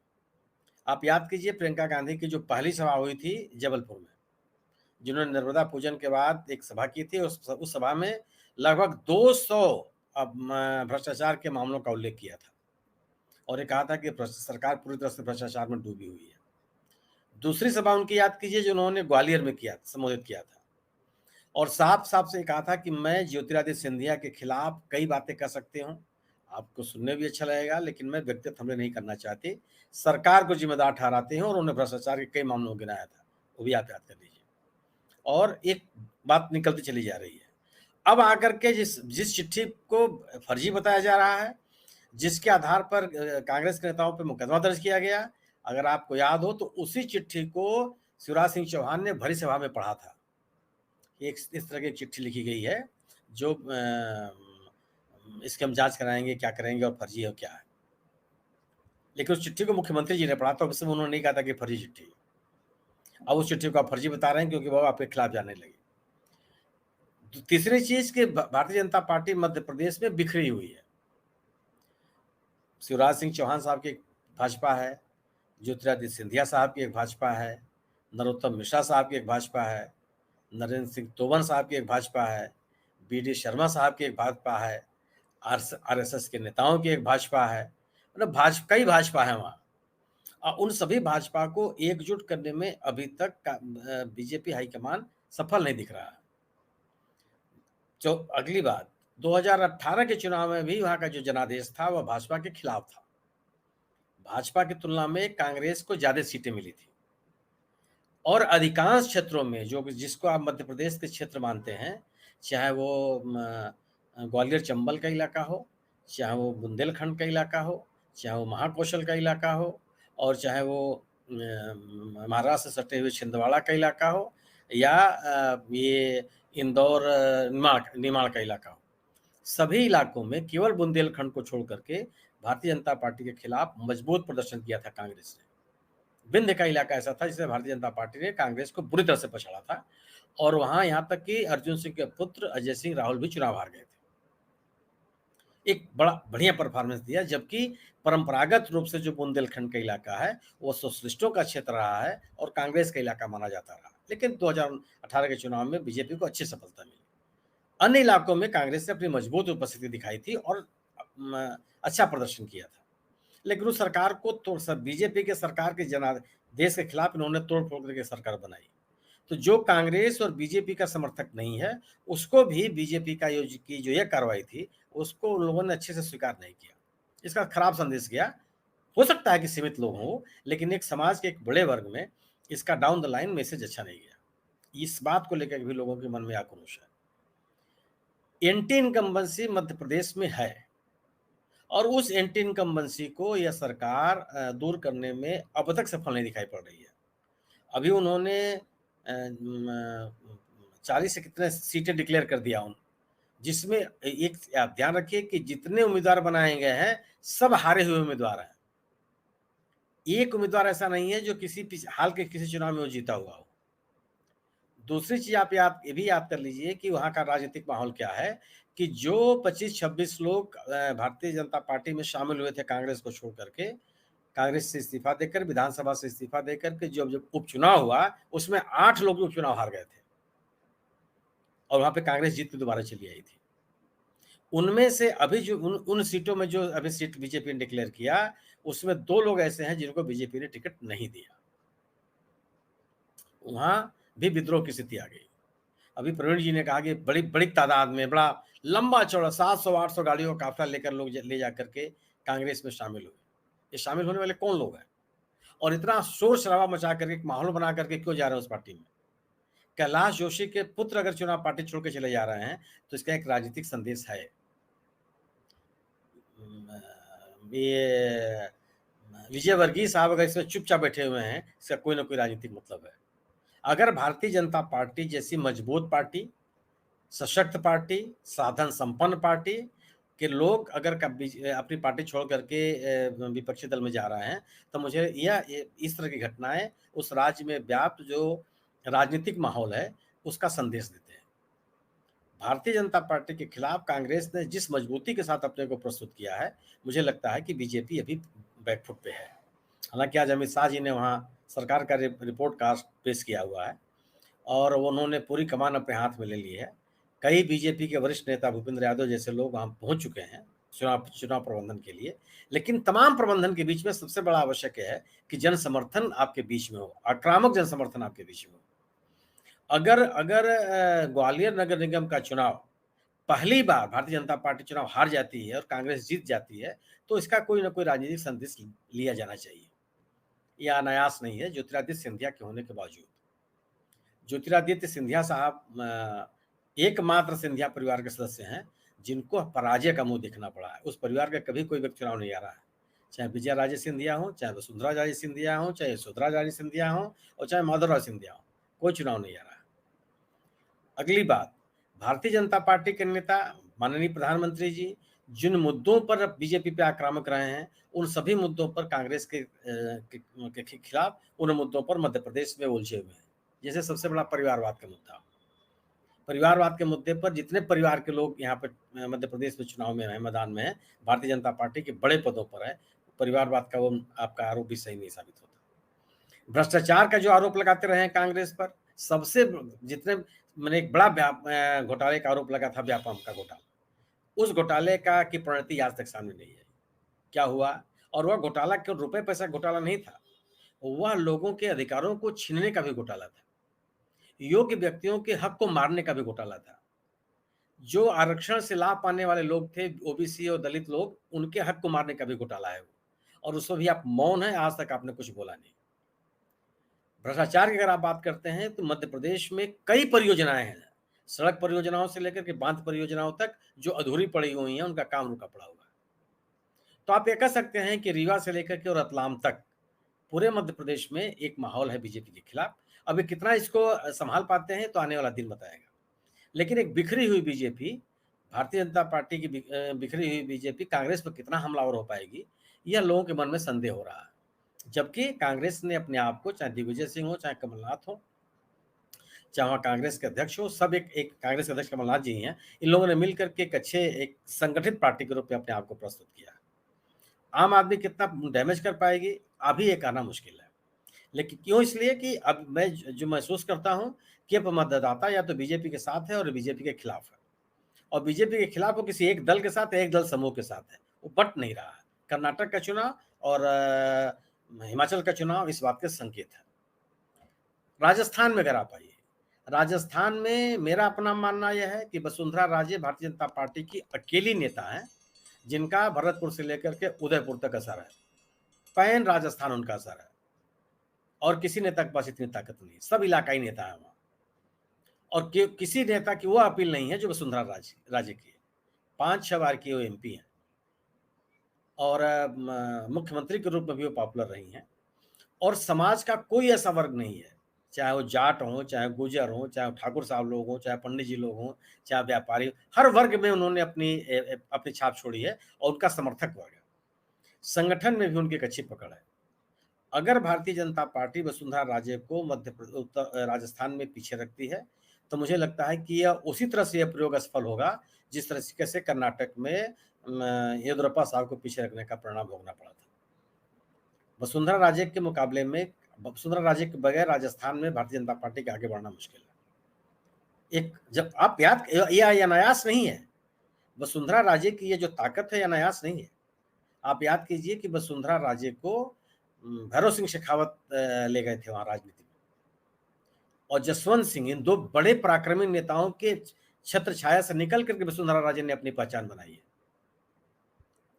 आप याद कीजिए प्रियंका गांधी की जो पहली सभा हुई थी जबलपुर में, जिन्होंने नर्मदा पूजन के बाद एक सभा की थी, उस सभा में लगभग 200 भ्रष्टाचार के मामलों का उल्लेख किया था और ये कहा था कि सरकार पूरी तरह से भ्रष्टाचार में डूबी हुई है। दूसरी सभा उनकी याद कीजिए जो उन्होंने ग्वालियर में संबोधित किया था और साफ साफ से कहा था कि मैं ज्योतिरादित्य सिंधिया के खिलाफ कई बातें कर सकते हूँ, आपको सुनने भी अच्छा लगेगा, लेकिन मैं व्यक्तिगत हमले नहीं करना चाहती, सरकार को जिम्मेदार ठहराते हैं। और उन्होंने भ्रष्टाचार के कई मामलों को गिनाया था, वो भी आप याद कर लीजिए। और एक बात निकलती चली जा रही है, अब आकर के जिस चिट्ठी को फर्जी बताया जा रहा है, जिसके आधार पर कांग्रेस के नेताओं पर मुकदमा दर्ज किया गया, अगर आपको याद हो तो उसी चिट्ठी को शिवराज सिंह चौहान ने भरी सभा में पढ़ा था। एक इस तरह की चिट्ठी लिखी गई है जो इसकी हम जांच कराएंगे, क्या करेंगे और फर्जी है क्या है। लेकिन उस चिट्ठी को मुख्यमंत्री जी ने पढ़ा था, उसमें उन्होंने नहीं कहा था कि फर्जी चिट्ठी। अब उस चिट्ठी को आप फर्जी बता रहे हैं क्योंकि वो आपके खिलाफ जाने लगी। तीसरी चीज कि भारतीय जनता पार्टी मध्य प्रदेश में बिखरी हुई है। शिवराज सिंह चौहान साहब की एक भाजपा है, ज्योतिरादित्य सिंधिया साहब की एक भाजपा है, नरोत्तम मिश्रा साहब की एक भाजपा है, नरेंद्र सिंह तोमर साहब की एक भाजपा है, बी.डी. शर्मा साहब की एक भाजपा है, आरएसएस के नेताओं की एक भाजपा है, मतलब कई भाजपा है वहाँ। और उन सभी भाजपा को एकजुट करने में अभी तक बीजेपी हाईकमान सफल नहीं दिख रहा है। जो अगली बात, 2018 के चुनाव में भी वहाँ का जो जनादेश था वह भाजपा के खिलाफ था। भाजपा की तुलना में कांग्रेस को ज्यादा सीटें मिली थी और अधिकांश क्षेत्रों में, जो जिसको आप मध्य प्रदेश के क्षेत्र मानते हैं, चाहे वो ग्वालियर चंबल का इलाका हो, चाहे वो बुंदेलखंड का इलाका हो, चाहे वो महाकौशल का इलाका हो, और चाहे वो महाराष्ट्र से सटे हुए छिंदवाड़ा का इलाका हो, या ये इंदौर निमाड़ का इलाका हो। सभी इलाकों में केवल बुंदेलखंड को छोड़ करके भारतीय जनता पार्टी के खिलाफ मजबूत प्रदर्शन किया था कांग्रेस ने। विंध्य का इलाका ऐसा था जिसे भारतीय जनता पार्टी ने कांग्रेस को बुरी तरह से पछाड़ा था, और वहां यहां तक कि अर्जुन सिंह के पुत्र अजय सिंह राहुल भी चुनाव हार गए थे। एक बड़ा बढ़िया परफॉर्मेंस दिया, जबकि परंपरागत रूप से जो बुंदेलखंड का इलाका है वो सोशलिस्टों का क्षेत्र रहा है और कांग्रेस का इलाका माना जाता रहा। लेकिन 2018 के चुनाव में बीजेपी को अच्छी सफलता मिली। अन्य इलाकों में कांग्रेस ने अपनी मजबूत उपस्थिति दिखाई थी और अच्छा प्रदर्शन किया था। लेकिन उस सरकार को तो बीजेपी के सरकार के देश के खिलाफ इन्होंने तोड़ फोड़ करके सरकार बनाई। तो जो कांग्रेस और बीजेपी का समर्थक नहीं है उसको भी बीजेपी का की जो यह कार्रवाई थी उसको उन लोगों ने अच्छे से स्वीकार नहीं किया। इसका खराब संदेश गया। हो सकता है कि सीमित लोग हों, लेकिन एक समाज के एक बड़े वर्ग में इसका डाउन द लाइन मैसेज अच्छा नहीं गया। इस बात को लेकर भी लोगों के मन में आक्रोश है। एंटी इनकम्बेंसी मध्य प्रदेश में है और उस एंटी इनकम्बेंसी को यह सरकार दूर करने में अब तक सफल नहीं दिखाई पड़ रही है। अभी उन्होंने 40 से कितने सीटें डिक्लेयर कर दिया जिसमें एक आप ध्यान रखिए कि जितने उम्मीदवार बनाए गए हैं सब हारे हुए उम्मीदवार हैं। एक उम्मीदवार ऐसा नहीं है जो हाल के किसी चुनाव में वो जीता हुआ हो। दूसरी चीज आप ये भी याद कर लीजिए कि वहां का राजनीतिक माहौल क्या है कि जो 25-26 लोग भारतीय जनता पार्टी में शामिल हुए थे कांग्रेस को छोड़ करके, कांग्रेस से इस्तीफा देकर, विधानसभा से इस्तीफा देकर के जब उपचुनाव हुआ उसमें 8 लोग उपचुनाव हार गए थे और वहां पे कांग्रेस जीत के दोबारा चली आई थी। उनमें से अभी जो उन सीटों में जो अभी सीट बीजेपी ने डिक्लेयर किया उसमें 2 लोग ऐसे हैं जिनको बीजेपी ने टिकट नहीं दिया। वहां भी विद्रोह की स्थिति आ गई। अभी प्रवीण जी ने कहा कि बड़ी बड़ी तादाद में बड़ा लंबा चौड़ा 700-800 गाड़ियों का काफिला लेकर लोग ले जाकर के कांग्रेस में शामिल हुए। ये शामिल होने वाले कौन लोग हैं और इतना शोर शराबा मचा करके एक माहौल बना करके क्यों जा रहे हैं उस पार्टी में? कैलाश जोशी के पुत्र अगर चुनाव पार्टी छोड़ के चले जा रहे हैं तो इसका एक राजनीतिक संदेश है। ये विजय वर्गीय साहब अगर इसमें चुपचाप बैठे हुए हैं इसका कोई ना कोई राजनीतिक मतलब है। अगर भारतीय जनता पार्टी जैसी मजबूत पार्टी, सशक्त पार्टी, साधन संपन्न पार्टी के लोग अगर अपनी पार्टी छोड़ करके विपक्षी दल में जा रहे हैं तो मुझे यह इस तरह की घटनाएं उस राज्य में व्याप्त जो राजनीतिक माहौल है उसका संदेश देते हैं। भारतीय जनता पार्टी के खिलाफ कांग्रेस ने जिस मजबूती के साथ अपने को प्रस्तुत किया है मुझे लगता है कि बीजेपी अभी बैकफुट पे है। हालांकि आज अमित शाह जी ने वहाँ सरकार का रिपोर्ट कार्ड पेश किया हुआ है और उन्होंने पूरी कमान अपने हाथ में ले ली है। कई बीजेपी के वरिष्ठ नेता भूपेंद्र यादव जैसे लोग वहाँ पहुंच चुके हैं चुनाव प्रबंधन के लिए। लेकिन तमाम प्रबंधन के बीच में सबसे बड़ा आवश्यक है कि जन समर्थन आपके बीच में हो, आक्रामक जन समर्थन आपके बीच में हो। अगर ग्वालियर नगर निगम का चुनाव पहली बार भारतीय जनता पार्टी चुनाव हार जाती है और कांग्रेस जीत जाती है तो इसका कोई ना कोई राजनीतिक संदेश लिया जाना चाहिए। यह अनायास नहीं है। ज्योतिरादित्य सिंधिया के होने के बावजूद, ज्योतिरादित्य सिंधिया साहब एकमात्र सिंधिया परिवार के सदस्य हैं जिनको पराजय का मुंह देखना पड़ा है। उस परिवार का कभी कोई व्यक्ति चुनाव नहीं आ रहा है, चाहे विजय राजे सिंधिया हो, चाहे वसुंधरा राजे सिंधिया हो, चाहे यशोधरा राजे सिंधिया हो और चाहे माधवराव सिंधिया हो, कोई चुनाव नहीं आ रहा है। अगली बात, भारतीय जनता पार्टी के नेता माननीय प्रधानमंत्री जी जिन मुद्दों पर बीजेपी पे आक्रामक रहे हैं उन सभी मुद्दों पर कांग्रेस के खिलाफ उन मुद्दों पर मध्य प्रदेश में उलझे हुए हैं। जैसे सबसे बड़ा परिवारवाद का मुद्दा, परिवारवाद के मुद्दे पर जितने परिवार के लोग यहाँ पे मध्य प्रदेश में चुनाव में है, मैदान में है, भारतीय जनता पार्टी के बड़े पदों पर है, परिवारवाद का वो आपका आरोप भी सही नहीं साबित होता। भ्रष्टाचार का जो आरोप लगाते रहे कांग्रेस पर, सबसे जितने मैंने एक बड़ा घोटाले का आरोप लगा था व्यापम का घोटाला, उस घोटाले का की परिणति आज तक सामने नहीं आई। क्या हुआ? और वह घोटाला केवल रुपए पैसा घोटाला नहीं था, वह लोगों के अधिकारों को छीनने का भी घोटाला था, योग्य व्यक्तियों के हक को मारने का भी घोटाला था। जो आरक्षण से लाभ पाने वाले लोग थे, ओबीसी और दलित लोग, उनके हक को मारने का भी घोटाला है वो, और उसमें भी आप मौन है, आज तक आपने कुछ बोला नहीं। भ्रष्टाचार की अगर आप बात करते हैं तो मध्य प्रदेश में कई परियोजनाएं हैं सड़क परियोजनाओं से लेकर के बांध परियोजनाओं तक जो अधूरी पड़ी हुई हैं उनका काम रुका पड़ा हुआ है। तो आप ये कह सकते हैं कि रीवा से लेकर के और रतलाम तक पूरे मध्य प्रदेश में एक माहौल है बीजेपी के खिलाफ। अभी कितना इसको संभाल पाते हैं तो आने वाला दिन बताएगा। लेकिन एक बिखरी हुई बीजेपी, भारतीय जनता पार्टी की बिखरी हुई बीजेपी कांग्रेस पर कितना हमलावर हो पाएगी, यह लोगों के मन में संदेह हो रहा है। जबकि कांग्रेस ने अपने आप को, चाहे दिग्विजय सिंह हो, चाहे कमलनाथ हो, चाहे वहाँ कांग्रेस के अध्यक्ष हो, सब एक कांग्रेस के अध्यक्ष कमलनाथ जी हैं, इन लोगों ने मिलकर के एक संगठित पार्टी के रूप में अपने आप को प्रस्तुत किया। आम आदमी कितना डैमेज कर पाएगी अभी ये कहना मुश्किल है। लेकिन क्यों? इसलिए कि अब मैं जो महसूस करता हूं कि अब मतदाता या तो बीजेपी के साथ है और बीजेपी के खिलाफ है, और बीजेपी के खिलाफ वो किसी एक दल के साथ है, एक दल समूह के साथ है, वो बट नहीं रहा है। कर्नाटक का चुनाव और हिमाचल का चुनाव इस बात के संकेत है। राजस्थान में अगर आप आइए, राजस्थान में मेरा अपना मानना यह है कि वसुंधरा राजे भारतीय जनता पार्टी की अकेली नेता है जिनका भरतपुर से लेकर के उदयपुर तक असर है। पैन राजस्थान उनका असर है, और किसी नेता के पास इतनी ताकत नहीं है। सब इलाकाई नेता है वहां, और किसी नेता की वो अपील नहीं है जो वसुंधरा राजे की है। 5-6 बार की वो एमपी हैं, और मुख्यमंत्री के रूप में भी वो पॉपुलर रही हैं। और समाज का कोई ऐसा वर्ग नहीं है, चाहे वो जाट हो, चाहे गुजर हो, चाहे ठाकुर साहब लोग हो, चाहे पंडित जी लोग हो, चाहे व्यापारी, हर वर्ग में उन्होंने अपनी छाप छोड़ी है, और उनका समर्थक वर्ग है। संगठन में भी उनकी एक अच्छी पकड़ है। अगर भारतीय जनता पार्टी वसुंधरा राजे को राजस्थान में पीछे रखती है तो मुझे लगता है कि यह उसी तरह से यह प्रयोग असफल होगा जिस तरह से कर्नाटक में येदियुरप्पा साहब को पीछे रखने का परिणाम भोगना पड़ा था। वसुंधरा राजे के मुकाबले में, वसुंधरा राजे के बगैर राजस्थान में भारतीय जनता पार्टी के आगे बढ़ना मुश्किल है। एक जब आप याद, यह अनायास नहीं है, वसुंधरा राजे की ये जो ताकत है अनायास नहीं है। आप याद कीजिए कि वसुंधरा राजे को भैरव सिंह शेखावत ले गए थे वहां राजनीति में, और जसवंत सिंह, इन दो बड़े पराक्रमी नेताओं के छत्र छाया से निकल करके वसुंधरा राजे ने अपनी पहचान बनाई है,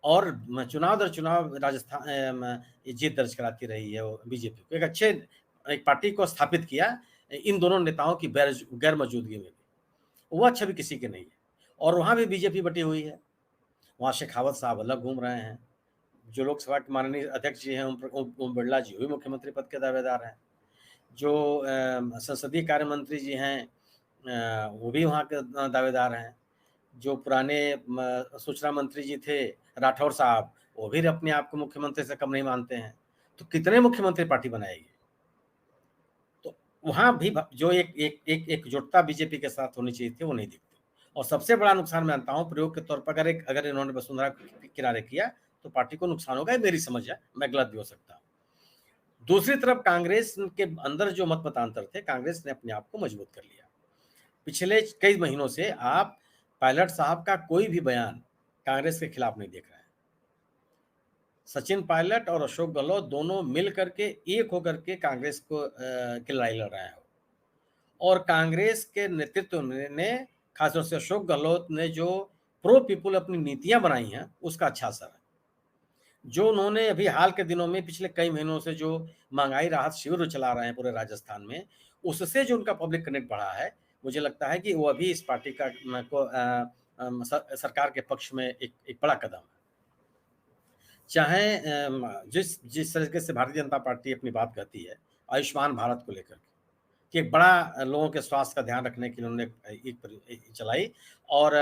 और चुनाव दर चुनाव राजस्थान जीत दर्ज कराती रही है वो बीजेपी को। एक पार्टी को स्थापित किया इन दोनों नेताओं की गैर मौजूदगी में भी। वो अच्छा भी किसी के नहीं है, और वहां भी बीजेपी बटी हुई है। वहां शेखावत साहब अलग घूम रहे हैं, जो लोकसभा के माननीय अध्यक्ष जी हैं ओम बिरला जी, भी मुख्यमंत्री पद के दावेदार हैं। जो संसदीय कार्य मंत्री जी हैं वो भी वहाँ के दावेदार हैं। जो पुराने सूचना मंत्री जी थे राठौर साहब, वो भी अपने आप को मुख्यमंत्री से कम नहीं मानते हैं। तो कितने मुख्यमंत्री पार्टी बनाएगी? तो वहाँ भी जो एक एकजुटता बीजेपी के साथ होनी चाहिए थी, वो नहीं दिखती। और सबसे बड़ा नुकसान मानता हूँ प्रयोग के तौर पर, अगर इन्होंने वसुंधरा किनारे किया तो पार्टी को नुकसान होगा, मेरी समझ है, मैं गलत भी हो सकता हूँ। दूसरी तरफ कांग्रेस के अंदर जो मत मतांतर थे, कांग्रेस ने अपने आप को मजबूत कर लिया। पिछले कई महीनों से आप पायलट साहब का कोई भी बयान कांग्रेस के खिलाफ नहीं देख रहे हैं। सचिन पायलट और अशोक गहलोत दोनों मिल करके एक होकर के कांग्रेस को की लड़ाई लड़ रहे हैं, और कांग्रेस के नेतृत्व ने, खासतौर से अशोक गहलोत ने जो प्रो पीपुल अपनी नीतियां बनाई हैं, उसका अच्छा असर है। जो उन्होंने अभी हाल के दिनों में पिछले कई महीनों से जो महंगाई राहत शिविर चला रहे हैं पूरे राजस्थान में, उससे जो उनका पब्लिक कनेक्ट बढ़ा है, मुझे लगता है कि वो अभी इस पार्टी का सरकार के पक्ष में एक बड़ा कदम है। चाहे जिस तरीके से भारतीय जनता पार्टी अपनी बात कहती है आयुष्मान भारत को लेकर कि एक बड़ा लोगों के स्वास्थ्य का ध्यान रखने के लिए उन्होंने एक चलाई, और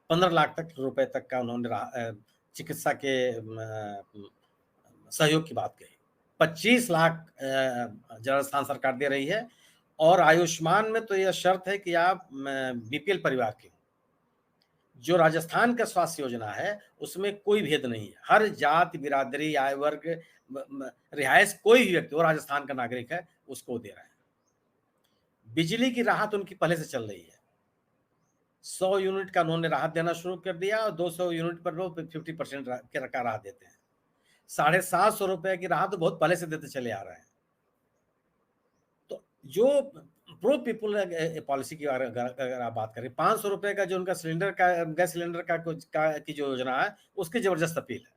15 लाख रुपए तक का उन्होंने चिकित्सा के सहयोग की बात कही। 25 लाख राजस्थान सरकार दे रही है, और आयुष्मान में तो यह शर्त है कि आप बीपीएल परिवार के। जो राजस्थान का स्वास्थ्य योजना है उसमें कोई भेद नहीं है, हर जाति, बिरादरी, आय वर्ग, रिहायश, कोई भी व्यक्ति वो राजस्थान का नागरिक है उसको दे रहे हैं। बिजली की राहत उनकी पहले से चल रही है। 100 यूनिट का उन्होंने राहत देना शुरू कर दिया, और 200 यूनिट पर वो 50% का राहत देते हैं। 750 रुपए की राहत तो बहुत पहले से देते चले आ रहे हैं। तो जो प्रो पीपुल पॉलिसी की अगर आप बात करें, 500 रुपए का जो उनका सिलेंडर का, गैस सिलेंडर की जो योजना है, उसकी जबरदस्त अपील है।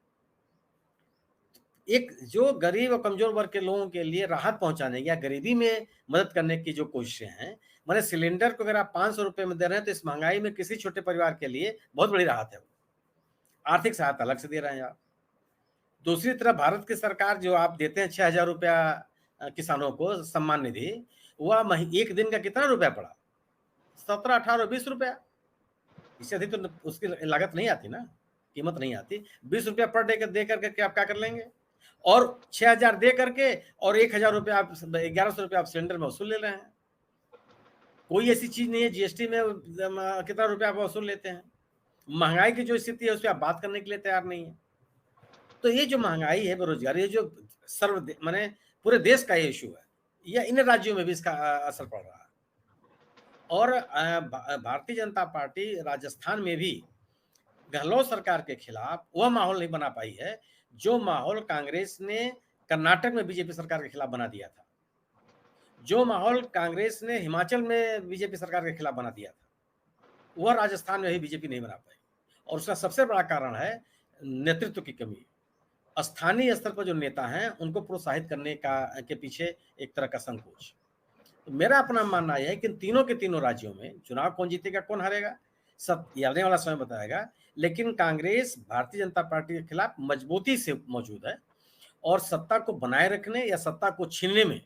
एक जो गरीब और कमजोर वर्ग के लोगों के लिए राहत पहुंचाने या गरीबी में मदद करने की जो कोशिशें हैं, माने सिलेंडर को अगर आप 500 रुपए में दे रहे हैं तो इस महंगाई में किसी छोटे परिवार के लिए बहुत बड़ी राहत है। आर्थिक सहायता अलग से दे रहे हैं आप। दूसरी तरफ भारत की सरकार जो आप देते हैं 6,000 रुपया किसानों को सम्मान निधि, वह एक दिन का कितना रुपया पड़ा? 17, 18, 20 रुपया। इससे अधिक तो उसकी लागत नहीं आती ना, कीमत नहीं आती। 20 रुपया पर डे दे करके आप क्या कर लेंगे? और 6,000 दे करके और 1,000 रुपया आप 1,100 रुपया आप सिलेंडर में वसूल ले रहे हैं। कोई ऐसी चीज नहीं है जीएसटी में कितना रुपया आप वसूल लेते हैं। महंगाई की जो स्थिति है उस पर आप बात करने के लिए तैयार नहीं है। तो ये जो महंगाई है, बेरोजगारी, ये जो माने पूरे देश का ये इशू है, या इन राज्यों में भी इसका असर पड़ रहा है। और भारतीय जनता पार्टी राजस्थान में भी गहलोत सरकार के खिलाफ वह माहौल नहीं बना पाई है जो माहौल कांग्रेस ने कर्नाटक में बीजेपी सरकार के खिलाफ बना दिया था, जो माहौल कांग्रेस ने हिमाचल में बीजेपी सरकार के खिलाफ बना दिया था, वह राजस्थान में भी बीजेपी नहीं बना पाई। और उसका सबसे बड़ा कारण है नेतृत्व की कमी। स्थानीय स्तर पर जो नेता हैं उनको प्रोत्साहित करने के पीछे एक तरह का संकोच। तो मेरा अपना मानना यह है कि तीनों के तीनों राज्यों में चुनाव कौन जीतेगा, कौन हारेगा, सब आने वाला समय बताएगा। लेकिन कांग्रेस भारतीय जनता पार्टी के खिलाफ मजबूती से मौजूद है और सत्ता को बनाए रखने या सत्ता को छीनने में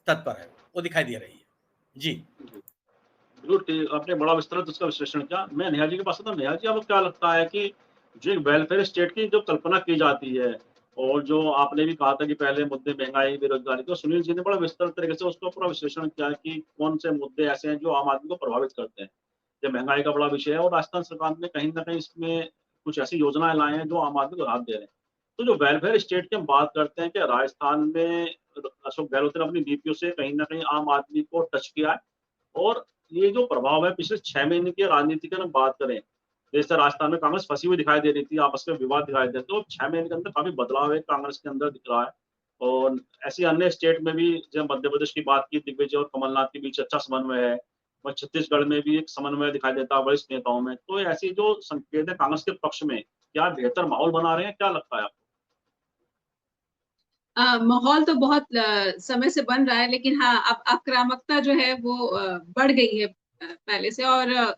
तत्पर है, वो दिखाई दे रही है। जी बिल्कुल, आपने बड़ा विस्तृत उसका विश्लेषण किया। मैं नेहा जी के पास आता। नेहा जी, आपको क्या लगता है कि जो एक वेलफेयर स्टेट की जो कल्पना की जाती है और जो आपने भी कहा था कि पहले मुद्दे महंगाई, बेरोजगारी, तो सुनील जी ने बड़ा विस्तृत तरीके से उसका पूरा विश्लेषण किया कि कौन से मुद्दे ऐसे हैं जो आम आदमी को प्रभावित करते हैं। जब महंगाई का बड़ा विषय है और राजस्थान सरकार ने कहीं ना कहीं इसमें कुछ ऐसी योजनाएं लाई हैं जो आम आदमी को राहत दे रहे हैं। तो जो वेलफेयर स्टेट की हम बात करते हैं कि राजस्थान में अशोक गहलोत ने अपनी नीतियों से कहीं ना कहीं आम आदमी को टच किया है। और ये जो प्रभाव है पिछले 6 महीने की राजनीति की हम बात करें, जैसे राजस्थान में कांग्रेस फंसी हुई दिखाई दे रही थी, आपस में विवाद दिखाई दे रहे थे, तो 6 महीने के अंदर काफी बदलाव है कांग्रेस के अंदर दिख रहा है। और ऐसी अन्य स्टेट में भी, जब मध्य प्रदेश की बात की, दिग्विजय और कमलनाथ के बीच अच्छा समन्वय है, और छत्तीसगढ़ में भी एक समन्वय दिखाई देता है वरिष्ठ नेताओं में। तो ऐसी जो संकेत है कांग्रेस के पक्ष में, क्या बेहतर माहौल बना रहे हैं, क्या लगता है आपको? माहौल तो बहुत समय से बन रहा है, लेकिन हाँ, अब आक्रामकता जो है वो बढ़ गई है पहले से। और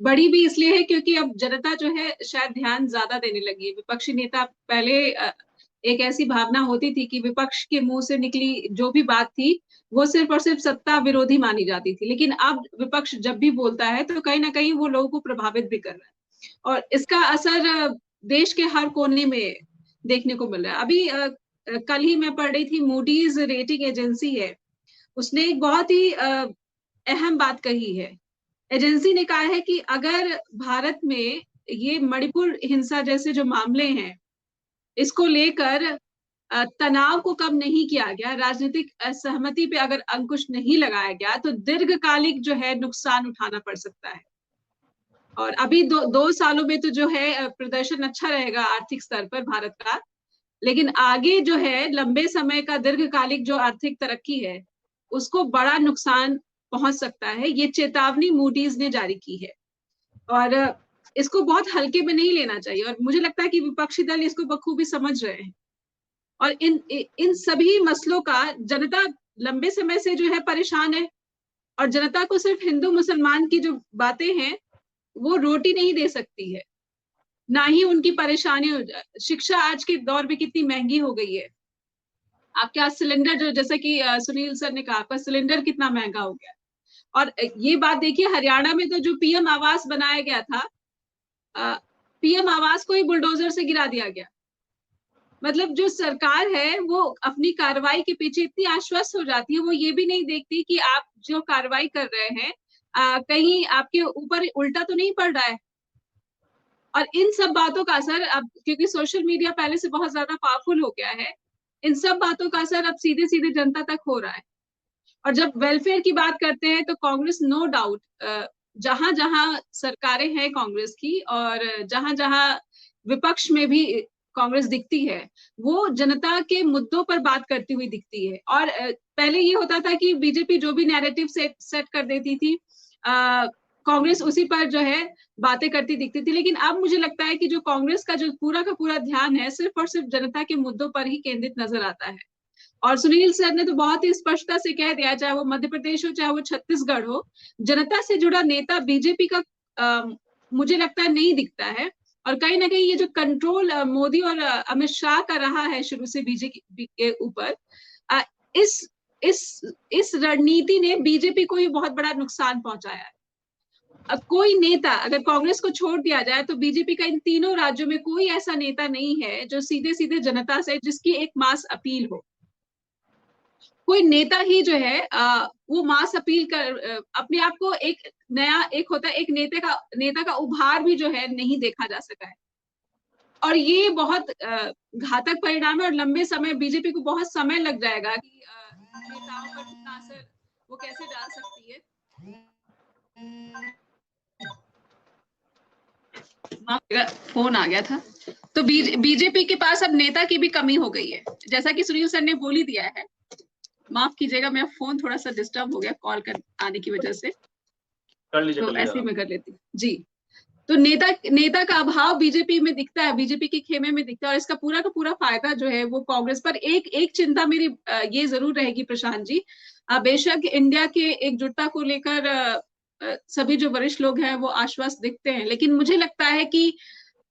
बड़ी भी इसलिए है क्योंकि अब जनता जो है शायद ध्यान ज्यादा देने लगी है। विपक्षी नेता पहले एक ऐसी भावना होती थी कि विपक्ष के मुंह से निकली जो भी बात थी वो सिर्फ और सिर्फ सत्ता विरोधी मानी जाती थी, लेकिन अब विपक्ष जब भी बोलता है तो कहीं ना कहीं वो लोगों को प्रभावित भी कर रहा है और इसका असर देश के हर कोने में देखने को मिल रहा है। अभी कल ही मैं पढ़ रही थी, मूडीज रेटिंग एजेंसी है, उसने एक बहुत ही अहम बात कही है। एजेंसी ने कहा है कि अगर भारत में ये मणिपुर हिंसा जैसे जो मामले हैं, इसको लेकर तनाव को कम नहीं किया गया, राजनीतिक असहमति पे अगर अंकुश नहीं लगाया गया, तो दीर्घकालिक जो है नुकसान उठाना पड़ सकता है। और अभी दो सालों में तो जो है प्रदर्शन अच्छा रहेगा आर्थिक स्तर पर भारत का, लेकिन आगे जो है लंबे समय का दीर्घकालिक जो आर्थिक तरक्की है उसको बड़ा नुकसान पहुंच सकता है। ये चेतावनी मूडीज ने जारी की है और इसको बहुत हल्के में नहीं लेना चाहिए और मुझे लगता है कि विपक्षी दल इसको बखूबी समझ रहे हैं। और इन सभी मसलों का जनता लंबे समय से जो है परेशान है और जनता को सिर्फ हिंदू मुसलमान की जो बातें हैं वो रोटी नहीं दे सकती है, ना ही उनकी परेशानी। शिक्षा आज के दौर में कितनी महंगी हो गई है, आपके आज सिलेंडर जो, जैसा कि सुनील सर ने कहा, आपका सिलेंडर कितना महंगा हो गया। और ये बात देखिए, हरियाणा में तो जो पीएम आवास बनाया गया था, पीएम आवास को ही बुलडोजर से गिरा दिया गया। मतलब जो सरकार है वो अपनी कार्रवाई के पीछे इतनी आश्वस्त हो जाती है, वो ये भी नहीं देखती कि आप जो कार्रवाई कर रहे हैं कहीं आपके ऊपर उल्टा तो नहीं पड़ रहा है। और इन सब बातों का असर अब, क्योंकि सोशल मीडिया पहले से बहुत ज्यादा पावरफुल हो गया है, इन सब बातों का असर अब सीधे सीधे जनता तक हो रहा है। और जब वेलफेयर की बात करते हैं तो कांग्रेस नो डाउट जहां जहां सरकारें हैं कांग्रेस की और जहां जहां विपक्ष में भी कांग्रेस दिखती है, वो जनता के मुद्दों पर बात करती हुई दिखती है। और पहले ये होता था कि बीजेपी जो भी नैरेटिव सेट कर देती थी, कांग्रेस उसी पर जो है बातें करती दिखती थी। लेकिन अब मुझे लगता है कि जो कांग्रेस का जो पूरा का पूरा ध्यान है सिर्फ और सिर्फ जनता के मुद्दों पर ही केंद्रित नजर आता है। और सुनील सर ने तो बहुत ही स्पष्टता से कह दिया, चाहे वो मध्य प्रदेश हो चाहे वो छत्तीसगढ़ हो, जनता से जुड़ा नेता बीजेपी का मुझे लगता है नहीं दिखता है। और कहीं ना कहीं ये जो कंट्रोल मोदी और अमित शाह का रहा है शुरू से बीजेपी के ऊपर, इस रणनीति ने बीजेपी को ये बहुत बड़ा नुकसान पहुंचाया है। अब कोई नेता, अगर कांग्रेस को छोड़ दिया जाए तो बीजेपी का इन तीनों राज्यों में कोई ऐसा नेता नहीं है जो सीधे सीधे जनता से, जिसकी एक मास अपील हो। कोई नेता ही जो है वो मास अपील कर अपने आप को एक नया, एक होता है एक नेता का उभार भी जो है नहीं देखा जा सका है। और ये बहुत घातक परिणाम है और लंबे समय बीजेपी को बहुत समय लग जाएगा कि नेताओं पर कितना असर वो कैसे डाल सकती है। फोन आ गया था। तो बीजेपी के पास अब नेता की भी कमी हो गई है, जैसा कि सुनील सर ने बोल ही दिया है। माफ कीजिएगा, मेरा फोन थोड़ा सा डिस्टर्ब हो गया कॉल कर आने की वजह से, तो ऐसे ही मैं कर लेती जी। तो नेता का अभाव बीजेपी में दिखता है, बीजेपी के खेमे में दिखता है, और इसका पूरा का पूरा फायदा जो है वो कांग्रेस पर। एक चिंता मेरी ये जरूर रहेगी प्रशांत जी, बेशक इंडिया के एकजुटता को लेकर सभी जो वरिष्ठ लोग हैं वो आश्वस्त दिखते हैं, लेकिन मुझे लगता है कि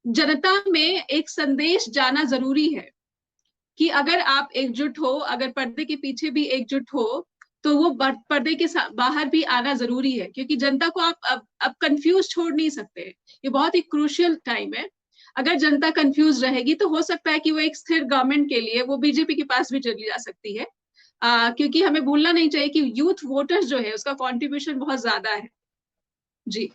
जनता में एक संदेश जाना जरूरी है कि अगर आप एकजुट हो, अगर पर्दे के पीछे भी एकजुट हो, तो वो पर्दे के बाहर भी आना जरूरी है, क्योंकि जनता को आप अब कंफ्यूज छोड़ नहीं सकते। ये बहुत ही क्रूशियल टाइम है। अगर जनता कंफ्यूज रहेगी तो हो सकता है कि वो एक स्थिर गवर्नमेंट के लिए वो बीजेपी के पास भी चली जा सकती है, क्योंकि हमें भूलना नहीं चाहिए कि यूथ वोटर्स जो है उसका कंट्रीब्यूशन बहुत ज्यादा है जी।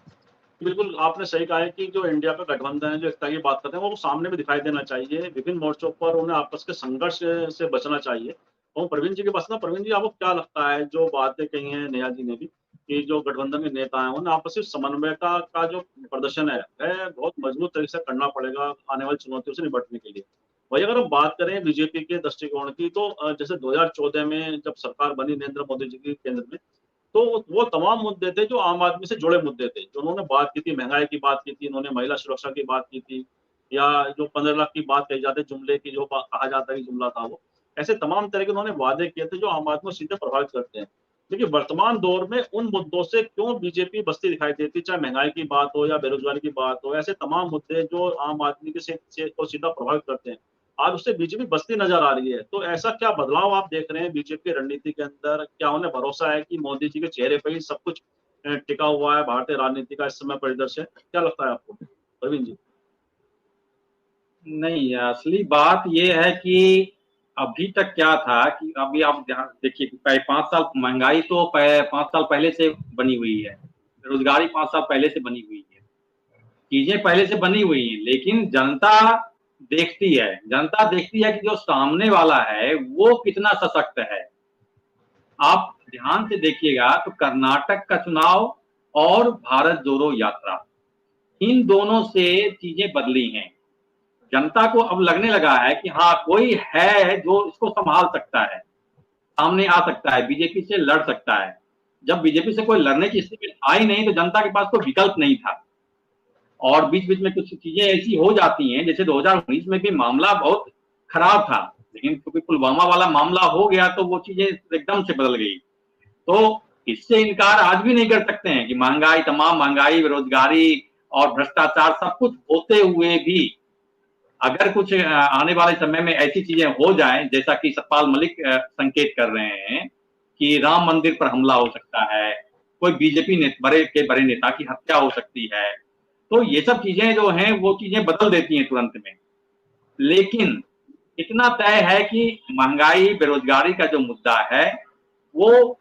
बिल्कुल आपने सही कहा है कि जो इंडिया का गठबंधन है, जो एकता की बात करते हैं, वो सामने भी दिखाई देना चाहिए। विभिन्न मोर्चों पर उन्हें आपस के संघर्ष से बचना चाहिए। और प्रवीण जी के पास ना, प्रवीण जी आपको क्या लगता है, जो बातें कही हैं नेहा जी ने भी, कि जो गठबंधन के नेता हैं उन्हें आपसी समन्वय का जो प्रदर्शन है वह बहुत मजबूत तरीके से करना पड़ेगा आने वाली चुनौतियों से निपटने के लिए। वही अगर हम बात करें बीजेपी के दृष्टिकोण की, तो जैसे 2014 में जब सरकार बनी नरेंद्र मोदी जी की केंद्र में, तो वो तमाम मुद्दे थे जो आम आदमी से जुड़े मुद्दे थे, जो उन्होंने बात की थी। महंगाई की बात की थी उन्होंने, महिला सुरक्षा की बात की थी, या जो 15 लाख की बात कही जाती है जुमले की, जो कहा जाता है कि जुमला था वो, ऐसे तमाम तरह के उन्होंने वादे किए थे जो आम आदमी को सीधे प्रभावित करते हैं। लेकिन वर्तमान दौर में उन मुद्दों से क्यों बीजेपी बस्ती दिखाई देती, चाहे महंगाई की बात हो या बेरोजगारी की बात हो, ऐसे तमाम मुद्दे जो आम आदमी के को सीधा प्रभावित करते हैं, आज उससे बीजेपी बस्ती नजर आ रही है। तो ऐसा क्या बदलाव आप देख रहे हैं बीजेपी की रणनीति के अंदर? क्या उन्हें भरोसा है कि मोदी जी के चेहरे पर ही सब कुछ टिका हुआ है भारतीय राजनीति का इस समय परिदृश्य? क्या लगता है आपको प्रवीण जी? नहीं, असली बात ये है कि अभी तक क्या था कि अभी आप देखिए 5 साल महंगाई तो 5 साल पहले से बनी हुई है, बेरोजगारी 5 साल पहले से बनी हुई है, चीजें पहले से बनी हुई हैं, लेकिन जनता देखती है कि जो सामने वाला है वो कितना सशक्त है। आप ध्यान से देखिएगा तो कर्नाटक का चुनाव और भारत जोड़ो यात्रा, इन दोनों से चीजें बदली हैं। जनता को अब लगने लगा है कि हाँ, कोई है जो इसको संभाल सकता है, सामने आ सकता है, बीजेपी से लड़ सकता है। जब बीजेपी से कोई लड़ने की स्थिति आई नहीं तो जनता के पास कोई विकल्प नहीं था, और बीच बीच में कुछ चीजें ऐसी हो जाती हैं, जैसे 2019 में भी मामला बहुत खराब था, लेकिन क्योंकि पुलवामा वाला मामला हो गया तो वो चीजें एकदम से बदल गई। तो इससे इनकार आज भी नहीं कर सकते हैं कि महंगाई, तमाम महंगाई, बेरोजगारी और भ्रष्टाचार सब कुछ होते हुए भी अगर कुछ आने वाले समय में ऐसी चीजें हो जाएं, जैसा कि सतपाल मलिक संकेत कर रहे हैं कि राम मंदिर पर हमला हो सकता है, कोई बीजेपी बड़े नेता की हत्या हो सकती है, तो ये सब चीजें जो हैं वो चीजें बदल देती हैं तुरंत में। लेकिन इतना तय है कि महंगाई, बेरोजगारी का जो मुद्दा है वो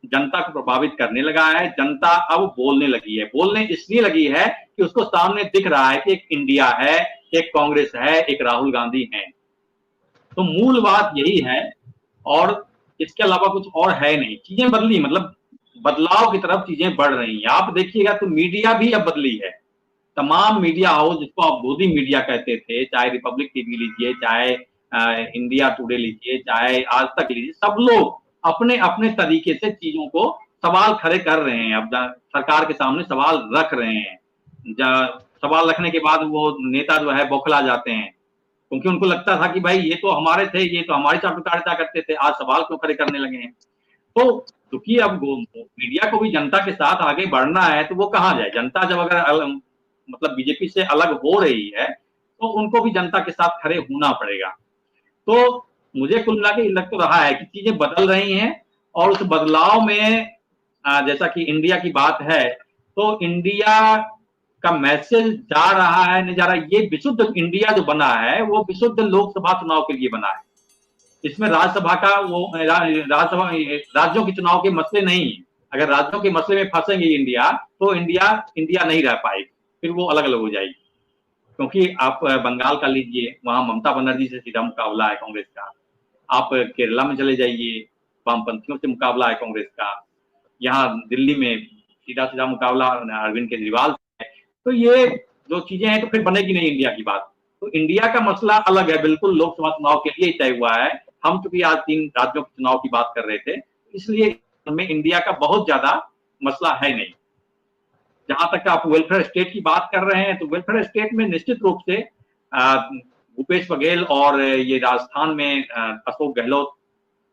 जनता को प्रभावित करने लगा है। जनता अब बोलने लगी है, बोलने इसलिए लगी है कि उसको सामने दिख रहा है कि एक इंडिया है, एक कांग्रेस है, एक राहुल गांधी है। तो मूल बात यही है, और इसके अलावा कुछ और है नहीं। चीजें बदली, मतलब बदलाव की तरफ चीजें बढ़ रही हैं। आप देखिएगा तो मीडिया भी अब बदली है। तमाम मीडिया हाउस, जिसको आप गोदी मीडिया कहते थे, चाहे रिपब्लिक टीवी लीजिए, चाहे इंडिया टुडे लीजिए, चाहे आज तक लीजिए, सब लोग अपने अपने तरीके से चीजों को सवाल खड़े कर रहे हैं, अब सरकार के सामने सवाल रख रहे हैं। सवाल रखने के बाद वो नेता जो है बौखला जाते हैं, क्योंकि उनको लगता था कि भाई ये तो हमारे थे, ये तो हमारी चाटुकारिता करते थे, आज सवाल क्यों खड़े करने लगे हैं। तो क्योंकि अब मीडिया को भी जनता के साथ आगे बढ़ना है, तो वो कहाँ जाए। जनता जब अगर मतलब बीजेपी से अलग हो रही है तो उनको भी जनता के साथ खड़े होना पड़ेगा। तो मुझे कुल मिला के लग तो रहा है कि चीजें बदल रही हैं, और उस बदलाव में जैसा कि इंडिया की बात है, तो इंडिया का मैसेज जा रहा है नहीं जा रहा है, ये विशुद्ध इंडिया जो बना है वो विशुद्ध लोकसभा चुनाव के लिए बना है। इसमें राज्यसभा का वो राज्यसभा राज्यों के चुनाव के मसले नहीं है। अगर राज्यों के मसले में फंसेंगे इंडिया, तो इंडिया नहीं रह पाएगी, फिर वो अलग अलग हो जाएगी। क्योंकि आप बंगाल का लीजिए, वहां ममता बनर्जी से सीधा मुकाबला है कांग्रेस का। आप केरला में चले जाइए, वामपंथियों से मुकाबला है कांग्रेस का। यहाँ दिल्ली में सीधा सीधा मुकाबला अरविंद केजरीवाल से है। तो ये जो चीजें हैं तो फिर बनेगी नहीं इंडिया की बात। तो इंडिया का मसला अलग है, बिल्कुल लोकसभा चुनाव के लिए तय हुआ है। हम चूंकि आज 3 राज्यों के चुनाव की बात कर रहे थे, इसलिए हमें इंडिया का बहुत ज्यादा मसला है नहीं। जहां तक आप वेलफेयर स्टेट की बात कर रहे हैं, तो वेलफेयर स्टेट में निश्चित रूप से भूपेश बघेल और ये राजस्थान में अशोक गहलोत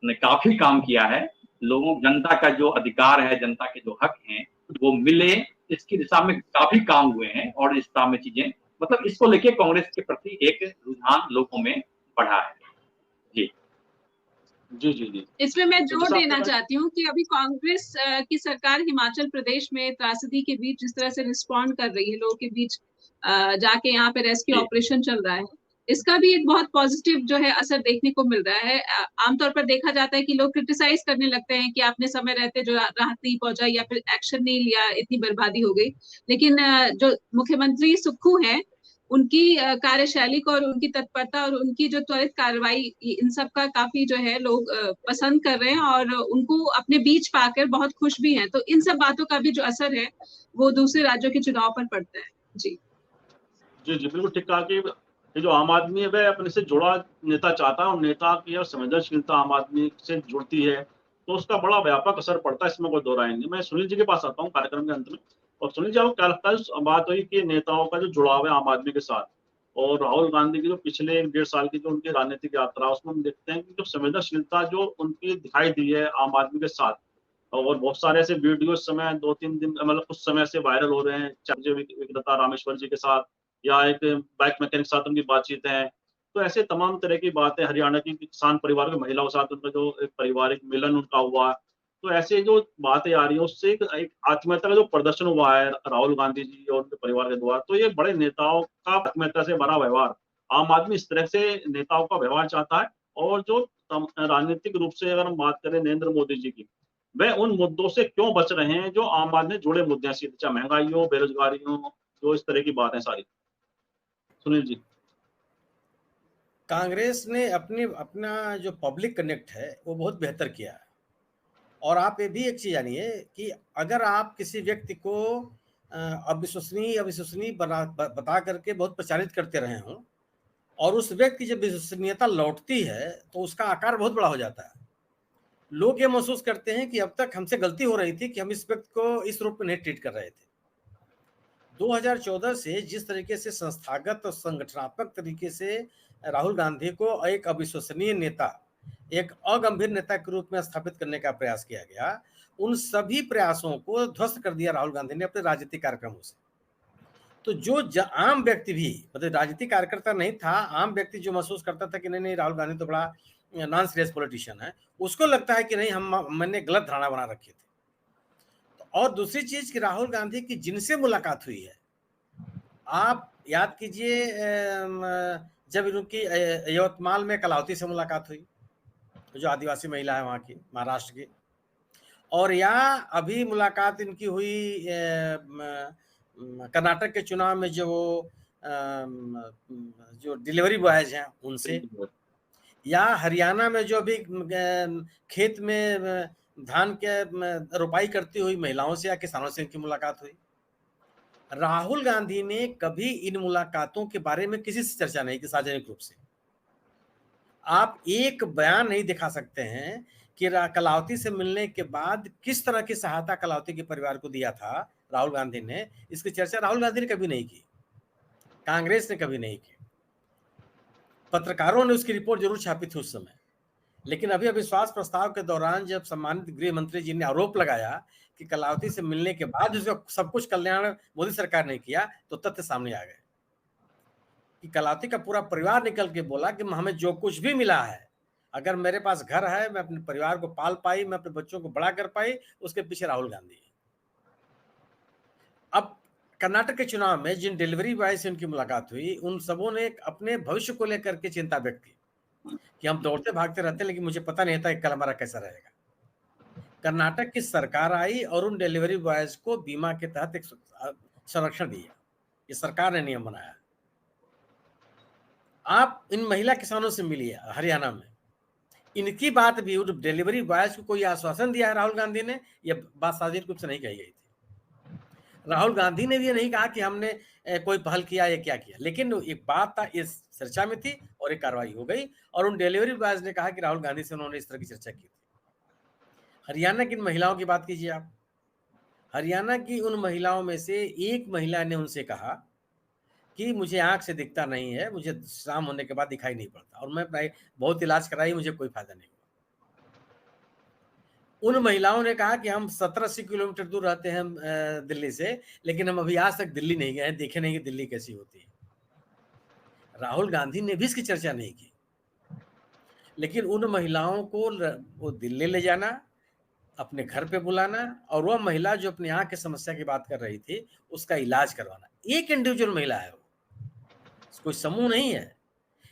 ने काफी काम किया है। जनता का जो अधिकार है, जनता के जो हक हैं वो मिले, इसकी दिशा में काफी काम हुए हैं। और इस दिशा में चीजें मतलब इसको लेके कांग्रेस के प्रति एक रुझान लोगों में बढ़ा है। जी जी जी जी। इसमें मैं जोर जैसा देना आपने चाहती हूँ कि अभी कांग्रेस की सरकार हिमाचल प्रदेश में त्रासदी के बीच जिस तरह से रिस्पॉन्ड कर रही है, लोगों के बीच जाके यहाँ पे रेस्क्यू जी। ऑपरेशन चल रहा है, इसका भी एक बहुत पॉजिटिव जो है असर देखने को मिल रहा है। आमतौर पर देखा जाता है कि लोग क्रिटिसाइज करने लगते हैं कि आपने समय रहते जो राहत नहीं पहुंचा या फिर एक्शन नहीं लिया, इतनी बर्बादी हो गई। लेकिन जो मुख्यमंत्री सुक्खू हैं, उनकी कार्यशैली को और उनकी तत्परता और उनकी जो त्वरित कार्रवाई, इन सब का काफी जो है लोग पसंद कर रहे हैं और उनको अपने बीच पाकर बहुत खुश भी हैं। तो इन सब बातों का भी जो असर है वो दूसरे राज्यों के चुनाव पर पड़ता है। जी जी जी, बिल्कुल ठीक कहा कि ये जो आम आदमी है वह अपने से जुड़ा नेता चाहता है, और नेता की अगर संवेदनशीलता आम आदमी से जुड़ती है तो उसका बड़ा व्यापक असर पड़ता है, इसमें कोई दो राय नहीं। मैं सुनील जी के पास आता हूँ कार्यक्रम के अंत में। और सुनील जी, आपको क्या लगता है, बात हुई कि नेताओं का जो जुड़ाव है आम आदमी के साथ, और राहुल गांधी की जो पिछले 1.5 साल की जो उनकी राजनीतिक यात्रा, उसमें हम देखते हैं कि जो संवेदनशीलता जो उनकी दिखाई दी है आम आदमी के साथ, और बहुत सारे ऐसे वीडियो इस समय 2-3 दिन मतलब कुछ समय से वायरल हो रहे हैं, चाहे विक्रेता रामेश्वर जी के साथ या एक बाइक मैकेनिक के साथ उनकी बातचीत है। तो ऐसे तमाम तरह की बातें, हरियाणा की किसान परिवार की महिलाओं के साथ उनका जो एक पारिवारिक मिलन उनका हुआ, तो ऐसे जो बातें आ रही हैं उससे एक आत्मीयता का जो प्रदर्शन हुआ है राहुल गांधी जी और उनके परिवार के द्वारा, तो ये बड़े नेताओं का आत्मीयता से भरा व्यवहार, आम आदमी इस तरह से नेताओं का व्यवहार चाहता है। और जो राजनीतिक रूप से अगर हम बात करें नरेंद्र मोदी जी की, वह उन मुद्दों से क्यों बच रहे हैं जो आम आदमी से जुड़े मुद्दे हैं, सीधे चाहे महंगाई हो, बेरोजगारी हो, जो इस तरह की बातें सारी। सुनील जी। कांग्रेस ने अपना जो पब्लिक कनेक्ट है वो बहुत बेहतर किया है। और आप ये भी एक चीज जानिए कि अगर आप किसी व्यक्ति को अविश्वसनीय बता करके बहुत प्रचारित करते रहे हों, और उस व्यक्ति जब विश्वसनीयता लौटती है तो उसका आकार बहुत बड़ा हो जाता है। लोग ये महसूस करते हैं कि अब तक हमसे गलती हो रही थी कि हम इस व्यक्ति को इस रूप में नहीं ट्रीट कर रहे थे। 2014 से जिस तरीके से संस्थागत और संगठनात्मक तरीके से राहुल गांधी को एक अविश्वसनीय नेता, एक अगंभीर नेता के रूप में स्थापित करने का प्रयास किया गया, उन सभी प्रयासों को ध्वस्त कर दिया राहुल गांधी ने अपने राजनीतिक कार्यक्रमों से। तो जो आम व्यक्ति भी, मतलब राजनीतिक कार्यकर्ता नहीं था, आम व्यक्ति जो महसूस करता था कि नहीं राहुल गांधी तो बड़ा नॉन सीरियस पॉलिटिशियन है, उसको लगता है कि नहीं मैंने गलत धारणा बना रखी थी। और दूसरी चीज कि राहुल गांधी की जिनसे मुलाकात हुई है, आप याद कीजिए जब इनकी यवतमाल में कलावती से मुलाकात हुई, जो आदिवासी महिला है वहाँ की, महाराष्ट्र की, और या अभी मुलाकात इनकी हुई कर्नाटक के चुनाव में जो डिलीवरी बॉयज हैं उनसे, या हरियाणा में जो अभी खेत में धान के रोपाई करती हुई महिलाओं से या किसानों से इनकी मुलाकात हुई। राहुल गांधी ने कभी इन मुलाकातों के बारे में किसी से चर्चा नहीं की सार्वजनिक रूप से। आप एक बयान नहीं दिखा सकते हैं कि कलावती से मिलने के बाद किस तरह की सहायता कलावती के परिवार को दिया था राहुल गांधी ने, इसकी चर्चा राहुल गांधी ने कभी नहीं की, कांग्रेस ने कभी नहीं की। पत्रकारों ने उसकी रिपोर्ट जरूर छापी थी उस समय, लेकिन अभी अविश्वास प्रस्ताव के दौरान जब सम्मानित गृह मंत्री जी ने आरोप लगाया कि कलावती से मिलने के बाद उसका सब कुछ कल्याण मोदी सरकार ने किया, तो तथ्य सामने आ गए कि कलावती का पूरा परिवार निकल के बोला कि हमें जो कुछ भी मिला है, अगर मेरे पास घर है, मैं अपने परिवार को पाल पाई, मैं अपने बच्चों को बड़ा कर पाई, उसके पीछे राहुल गांधी है। अब कर्नाटक के चुनाव में जिन डिलीवरी बॉय से उनकी मुलाकात हुई, उन सबों ने अपने भविष्य को लेकर के चिंता व्यक्त की कि हम दौड़ते भागते रहते, लेकिन मुझे पता नहीं था कि कल हमारा कैसा रहेगा। कर्नाटक की सरकार आई और उन डिलीवरी बॉयज को बीमा के तहत एक संरक्षण दिया। ये सरकार ने नियम बनाया। आप इन महिला किसानों से मिलिए हरियाणा में, इनकी बात भी उन डिलीवरी बॉयज को कोई आश्वासन दिया है राहुल गांधी ने? यह बात सार्वजनिक रूप से नहीं कही गई थी। राहुल गांधी ने भी ये नहीं कहा कि हमने कोई पहल किया या क्या किया, लेकिन एक बात था, इस चर्चा में थी और एक कार्रवाई हो गई और उन डिलीवरी बॉयज ने कहा कि राहुल गांधी से उन्होंने इस तरह की चर्चा की थी। हरियाणा की महिलाओं की बात कीजिए आप। हरियाणा की उन महिलाओं में से एक महिला ने उनसे कहा कि मुझे आंख से दिखता नहीं है, मुझे शाम होने के बाद दिखाई नहीं पड़ता और मैं बहुत इलाज कराई, मुझे कोई फायदा नहीं हुआ। उन महिलाओं ने कहा कि हम 70-80 किलोमीटर दूर रहते हैं दिल्ली से, लेकिन हम अभी आज तक दिल्ली नहीं गए, देखे नहीं कि दिल्ली कैसी होती है। राहुल गांधी ने भी इसकी चर्चा नहीं की, लेकिन उन महिलाओं को वो दिल्ली ले जाना, अपने घर पे बुलाना और वह महिला जो अपनी आंख की समस्या की बात कर रही थी, उसका इलाज करवाना। एक इंडिविजुअल महिला है, वो कोई समूह नहीं है,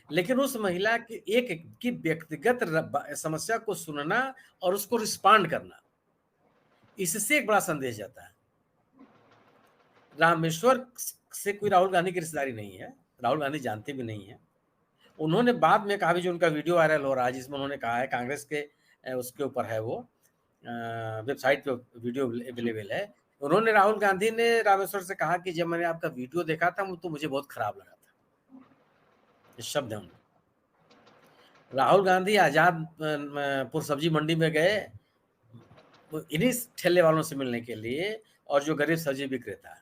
लेकिन उस महिला की व्यक्तिगत समस्या को सुनना और उसको रिस्पॉन्ड करना, इससे एक बड़ा संदेश जाता है। रामेश्वर से कोई राहुल गांधी की रिश्तेदारी नहीं है, राहुल गांधी जानते भी नहीं है। उन्होंने बाद में कहा भी, जो उनका वीडियो वायरल हो रहा है जिसमें उन्होंने कहा है, कांग्रेस के उसके ऊपर है, वो वेबसाइट पे वीडियो अवेलेबल है। उन्होंने, राहुल गांधी ने रामेश्वर से कहा कि जब मैंने आपका वीडियो देखा था तो मुझे बहुत खराब लगा था, ये शब्द है उनके। राहुल गांधी आजादपुर सब्जी मंडी में गए इन्हीं ठेले वालों से मिलने के लिए, और जो गरीब सब्जी विक्रेता है,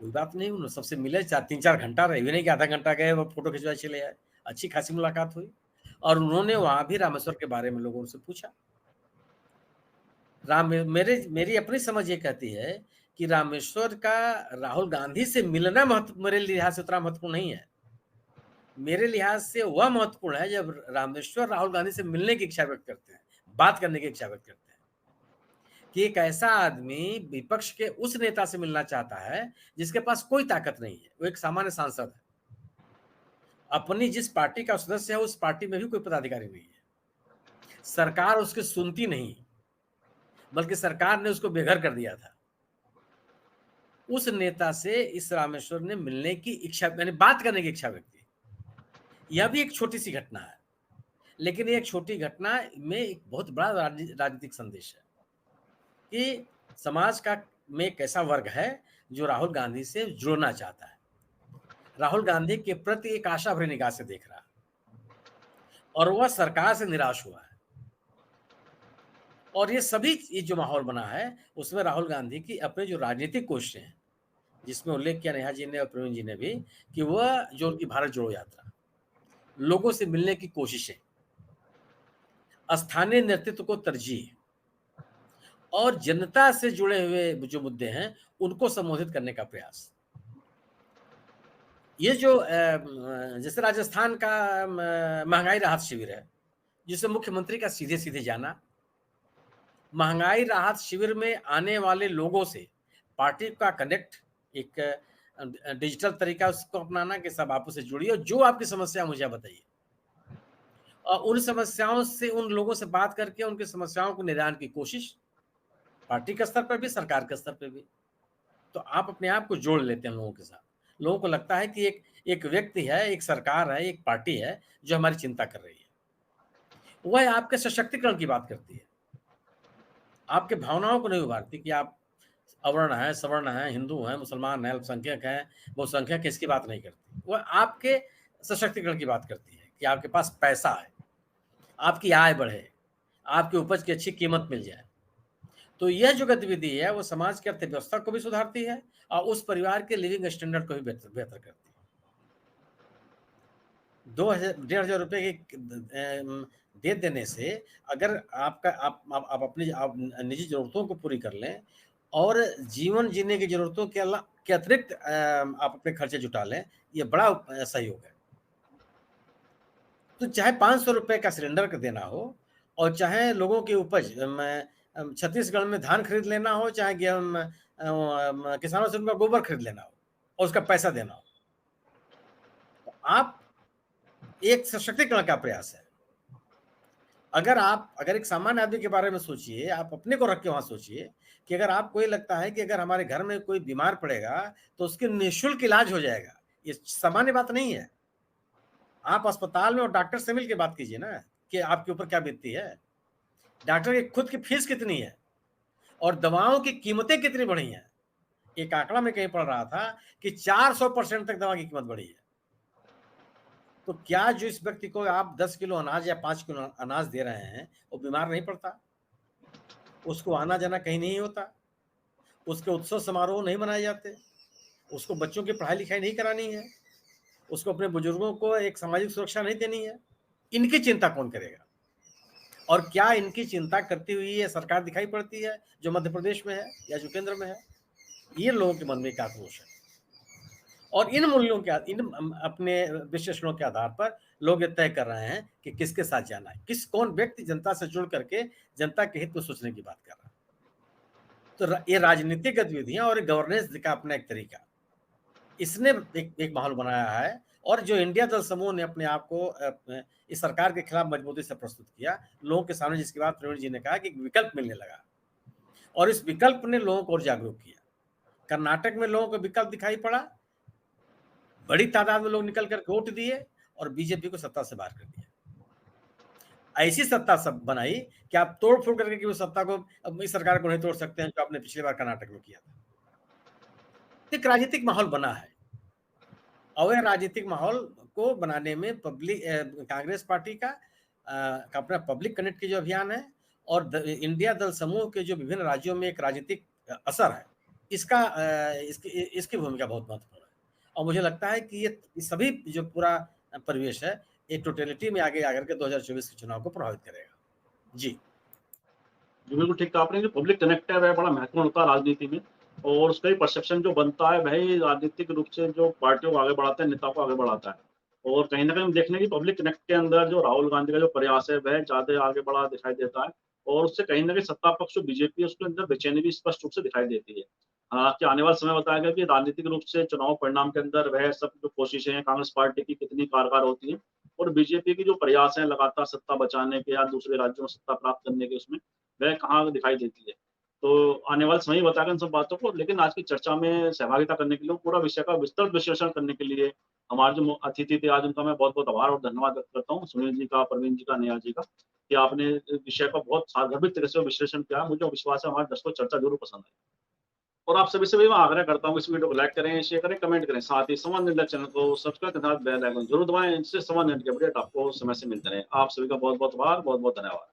कोई बात नहीं, उन्होंने सबसे मिले, 3-4 घंटा रहे, भी नहीं कि आधा घंटा गए वो फोटो खिंचवा चले आए। अच्छी खासी मुलाकात हुई और उन्होंने वहां भी रामेश्वर के बारे में लोगों से पूछा। मेरी अपनी समझ ये कहती है कि रामेश्वर का राहुल गांधी से मिलना मेरे लिहाज से उतना महत्वपूर्ण नहीं है। मेरे लिहाज से वह महत्वपूर्ण है जब रामेश्वर राहुल गांधी से मिलने की इच्छा व्यक्त करते हैं, बात करने की इच्छा व्यक्त करते हैं, कि एक ऐसा आदमी विपक्ष के उस नेता से मिलना चाहता है जिसके पास कोई ताकत नहीं है, वो एक सामान्य सांसद है, अपनी जिस पार्टी का सदस्य है उस पार्टी में भी कोई पदाधिकारी नहीं है, सरकार उसकी सुनती नहीं, बल्कि सरकार ने उसको बेघर कर दिया था। उस नेता से इस रामेश्वर ने मिलने की इच्छा, यानी बात करने की इच्छा व्यक्त की। यह भी एक छोटी सी घटना है, लेकिन एक छोटी घटना में एक बहुत बड़ा राजनीतिक संदेश है कि समाज का में एक ऐसा वर्ग है जो राहुल गांधी से जुड़ना चाहता है, राहुल गांधी के प्रति एक आशा भरी निगाह से देख रहा है, और वह सरकार से निराश हुआ है। और ये सभी जो माहौल बना है उसमें राहुल गांधी की अपने जो राजनीतिक कोशिशें हैं, जिसमें उल्लेख किया नेहा जी ने और प्रवीण जी ने भी, कि वह जो उनकी भारत जोड़ो यात्रा, लोगों से मिलने की कोशिशें, स्थानीय नेतृत्व को तरजीह और जनता से जुड़े हुए जो मुद्दे हैं उनको संबोधित करने का प्रयास। ये जो जैसे राजस्थान का महंगाई राहत शिविर है, जिसे मुख्यमंत्री का सीधे सीधे जाना, महंगाई राहत शिविर में आने वाले लोगों से पार्टी का कनेक्ट, एक डिजिटल तरीका उसको अपनाना कि सब आपस से जुड़िए और जो आपकी समस्या मुझे बताइए, और उन समस्याओं से, उन लोगों से बात करके उनकी समस्याओं को निदान की कोशिश, पार्टी के स्तर पर भी, सरकार के स्तर पर भी। तो आप अपने आप को जोड़ लेते हैं लोगों के साथ। लोगों को लगता है कि एक व्यक्ति है, एक सरकार है, एक पार्टी है जो हमारी चिंता कर रही है। वह आपके सशक्तिकरण की बात करती है, आपके भावनाओं को नहीं उभारती कि आप अवर्ण है, सवर्ण है, हिंदू है, मुसलमान है, अल्पसंख्यक है, बहुसंख्यक है, इसकी बात नहीं करती। वह आपके सशक्तिकरण की बात करती है कि आपके पास पैसा है, आपकी आय बढ़े, आपकी उपज की अच्छी कीमत मिल जाए। तो यह जो गतिविधि है वो समाज की अर्थव्यवस्था को भी सुधारती है और उस परिवार के लिविंग स्टैंडर्ड को भी बेहतर करती है। 2,000-1,500 रुपए के दे देने से अगर आपका आप अपनी आप निजी ज़रूरतों को पूरी कर लें और जीवन जीने की ज़रूरतों के अतिरिक्त आप अपने खर्चे जुटा लें, ये बड़ा सहयोग है। तो चाहे 500 रुपए का सिलेंडर का देना हो और चाहे लोगों की उपज छत्तीसगढ़ में धान खरीद लेना हो, चाहे किसानों से उनका गोबर खरीद लेना हो और उसका पैसा देना हो, तो आप एक सशक्तिकरण का प्रयास है। अगर एक सामान्य आदमी के बारे में सोचिए, आप अपने को रख के वहां सोचिए कि अगर आपको ये लगता है कि अगर हमारे घर में कोई बीमार पड़ेगा तो उसके निःशुल्क इलाज हो जाएगा, ये सामान्य बात नहीं है। आप अस्पताल में और डॉक्टर से मिल के बात कीजिए ना कि आपके ऊपर क्या बीतती है, डॉक्टर की खुद की फीस कितनी है और दवाओं की कीमतें कितनी बढ़ी हैं। एक आंकड़ा में कहीं पढ़ रहा था कि 400% तक दवा की कीमत बढ़ी है। तो क्या जो इस व्यक्ति को आप 10 किलो अनाज या 5 किलो अनाज दे रहे हैं वो बीमार नहीं पड़ता? उसको आना जाना कहीं नहीं होता, उसके उत्सव समारोह नहीं मनाए जाते, उसको बच्चों की पढ़ाई लिखाई नहीं करानी है, उसको अपने बुजुर्गों को एक सामाजिक सुरक्षा नहीं देनी है, इनकी चिंता कौन करेगा? और क्या इनकी चिंता करती हुई ये सरकार दिखाई पड़ती है जो मध्य प्रदेश में है या जो केंद्र में है? ये लोगों के मन में एक आक्रोश है और इन मूल्यों के अपने विश्लेषणों के आधार पर लोग ये तय कर रहे हैं कि किसके साथ जाना है, कौन व्यक्ति जनता से जुड़ करके जनता के हित में सोचने की बात कर रहा है। तो ये राजनीतिक गतिविधियां और गवर्नेंस का अपना एक तरीका, इसने एक माहौल बनाया है। और जो इंडिया दल समूह ने अपने आप को इस सरकार के खिलाफ मजबूती से प्रस्तुत किया लोगों के सामने, जिसके बाद प्रवीण जी ने कहा कि विकल्प मिलने लगा और इस विकल्प ने लोगों को और जागरूक किया। कर्नाटक में लोगों को विकल्प दिखाई पड़ा, बड़ी तादाद में लोग निकल कर वोट दिए और बीजेपी को सत्ता से बाहर कर दिया। ऐसी सत्ता सब बनाई कि आप तोड़ फोड़ करके उस सत्ता को, इस सरकार को नहीं तोड़ सकते हैं जो आपने पिछली बार कर्नाटक में किया था। एक राजनीतिक माहौल बना है और राजनीतिक माहौल को बनाने में कांग्रेस पार्टी का अपना पब्लिक कनेक्ट की जो अभियान है और इंडिया दल समूह के जो विभिन्न राज्यों में एक राजनीतिक असर है, इसकी भूमिका बहुत महत्वपूर्ण है। और मुझे लगता है कि ये सभी जो पूरा परिवेश है एक टोटलिटी में आगे आकर के 2024 के चुनाव को प्रभावित करेगा। जी बिल्कुल ठीक कहा आपने। जो पब्लिक कनेक्ट है वह बड़ा महत्वपूर्ण होता है राजनीति में और उसका ही परसेप्शन जो बनता है वही राजनीतिक रूप से जो पार्टियों को आगे बढ़ाता है, नेता को आगे बढ़ाता है। और कहीं ना कहीं हम देखने की पब्लिक कनेक्ट के अंदर जो राहुल गांधी का जो प्रयास है वह ज्यादा आगे बढ़ा दिखाई देता है और उससे कहीं ना कहीं सत्ता पक्ष जो बीजेपी है उसके अंदर बेचैनी भी स्पष्ट रूप से दिखाई देती है। कि आने वाले समय बताया कि राजनीतिक रूप से चुनाव परिणाम के अंदर वह सब जो कोशिशें हैं कांग्रेस पार्टी की कितनी कारगर होती है और बीजेपी की जो प्रयास है लगातार सत्ता बचाने के या दूसरे राज्यों में सत्ता प्राप्त करने के, उसमें वह कहाँ दिखाई देती है। तो आने वाले समय बताएगा इन सब बातों को। लेकिन आज की चर्चा में सहभागिता करने के लिए, पूरा विषय का विस्तृत विश्लेषण करने के लिए हमारे जो अतिथि थे आज, उनका मैं बहुत बहुत आभार और धन्यवाद व्यक्त करता हूँ, सुनील जी का, प्रवीण जी का, नेहा जी का, कि आपने विषय का बहुत सार्वभौमिक तरह से विश्लेषण किया। मुझे विश्वास है हमारे दर्शकों को चर्चा जरूर पसंद आई और आप सभी से भी मैं आग्रह करता हूँ इस वीडियो को लाइक करें, शेयर करें, कमेंट करें, साथ ही संवाद इंडिया चैनल को सब्सक्राइब के साथ बेल आइकन जरूर दबाएं। इससे संवाद इंडिया अपडेट आपको समय से मिलते रहे। आप सभी का बहुत बहुत आभार, बहुत बहुत धन्यवाद।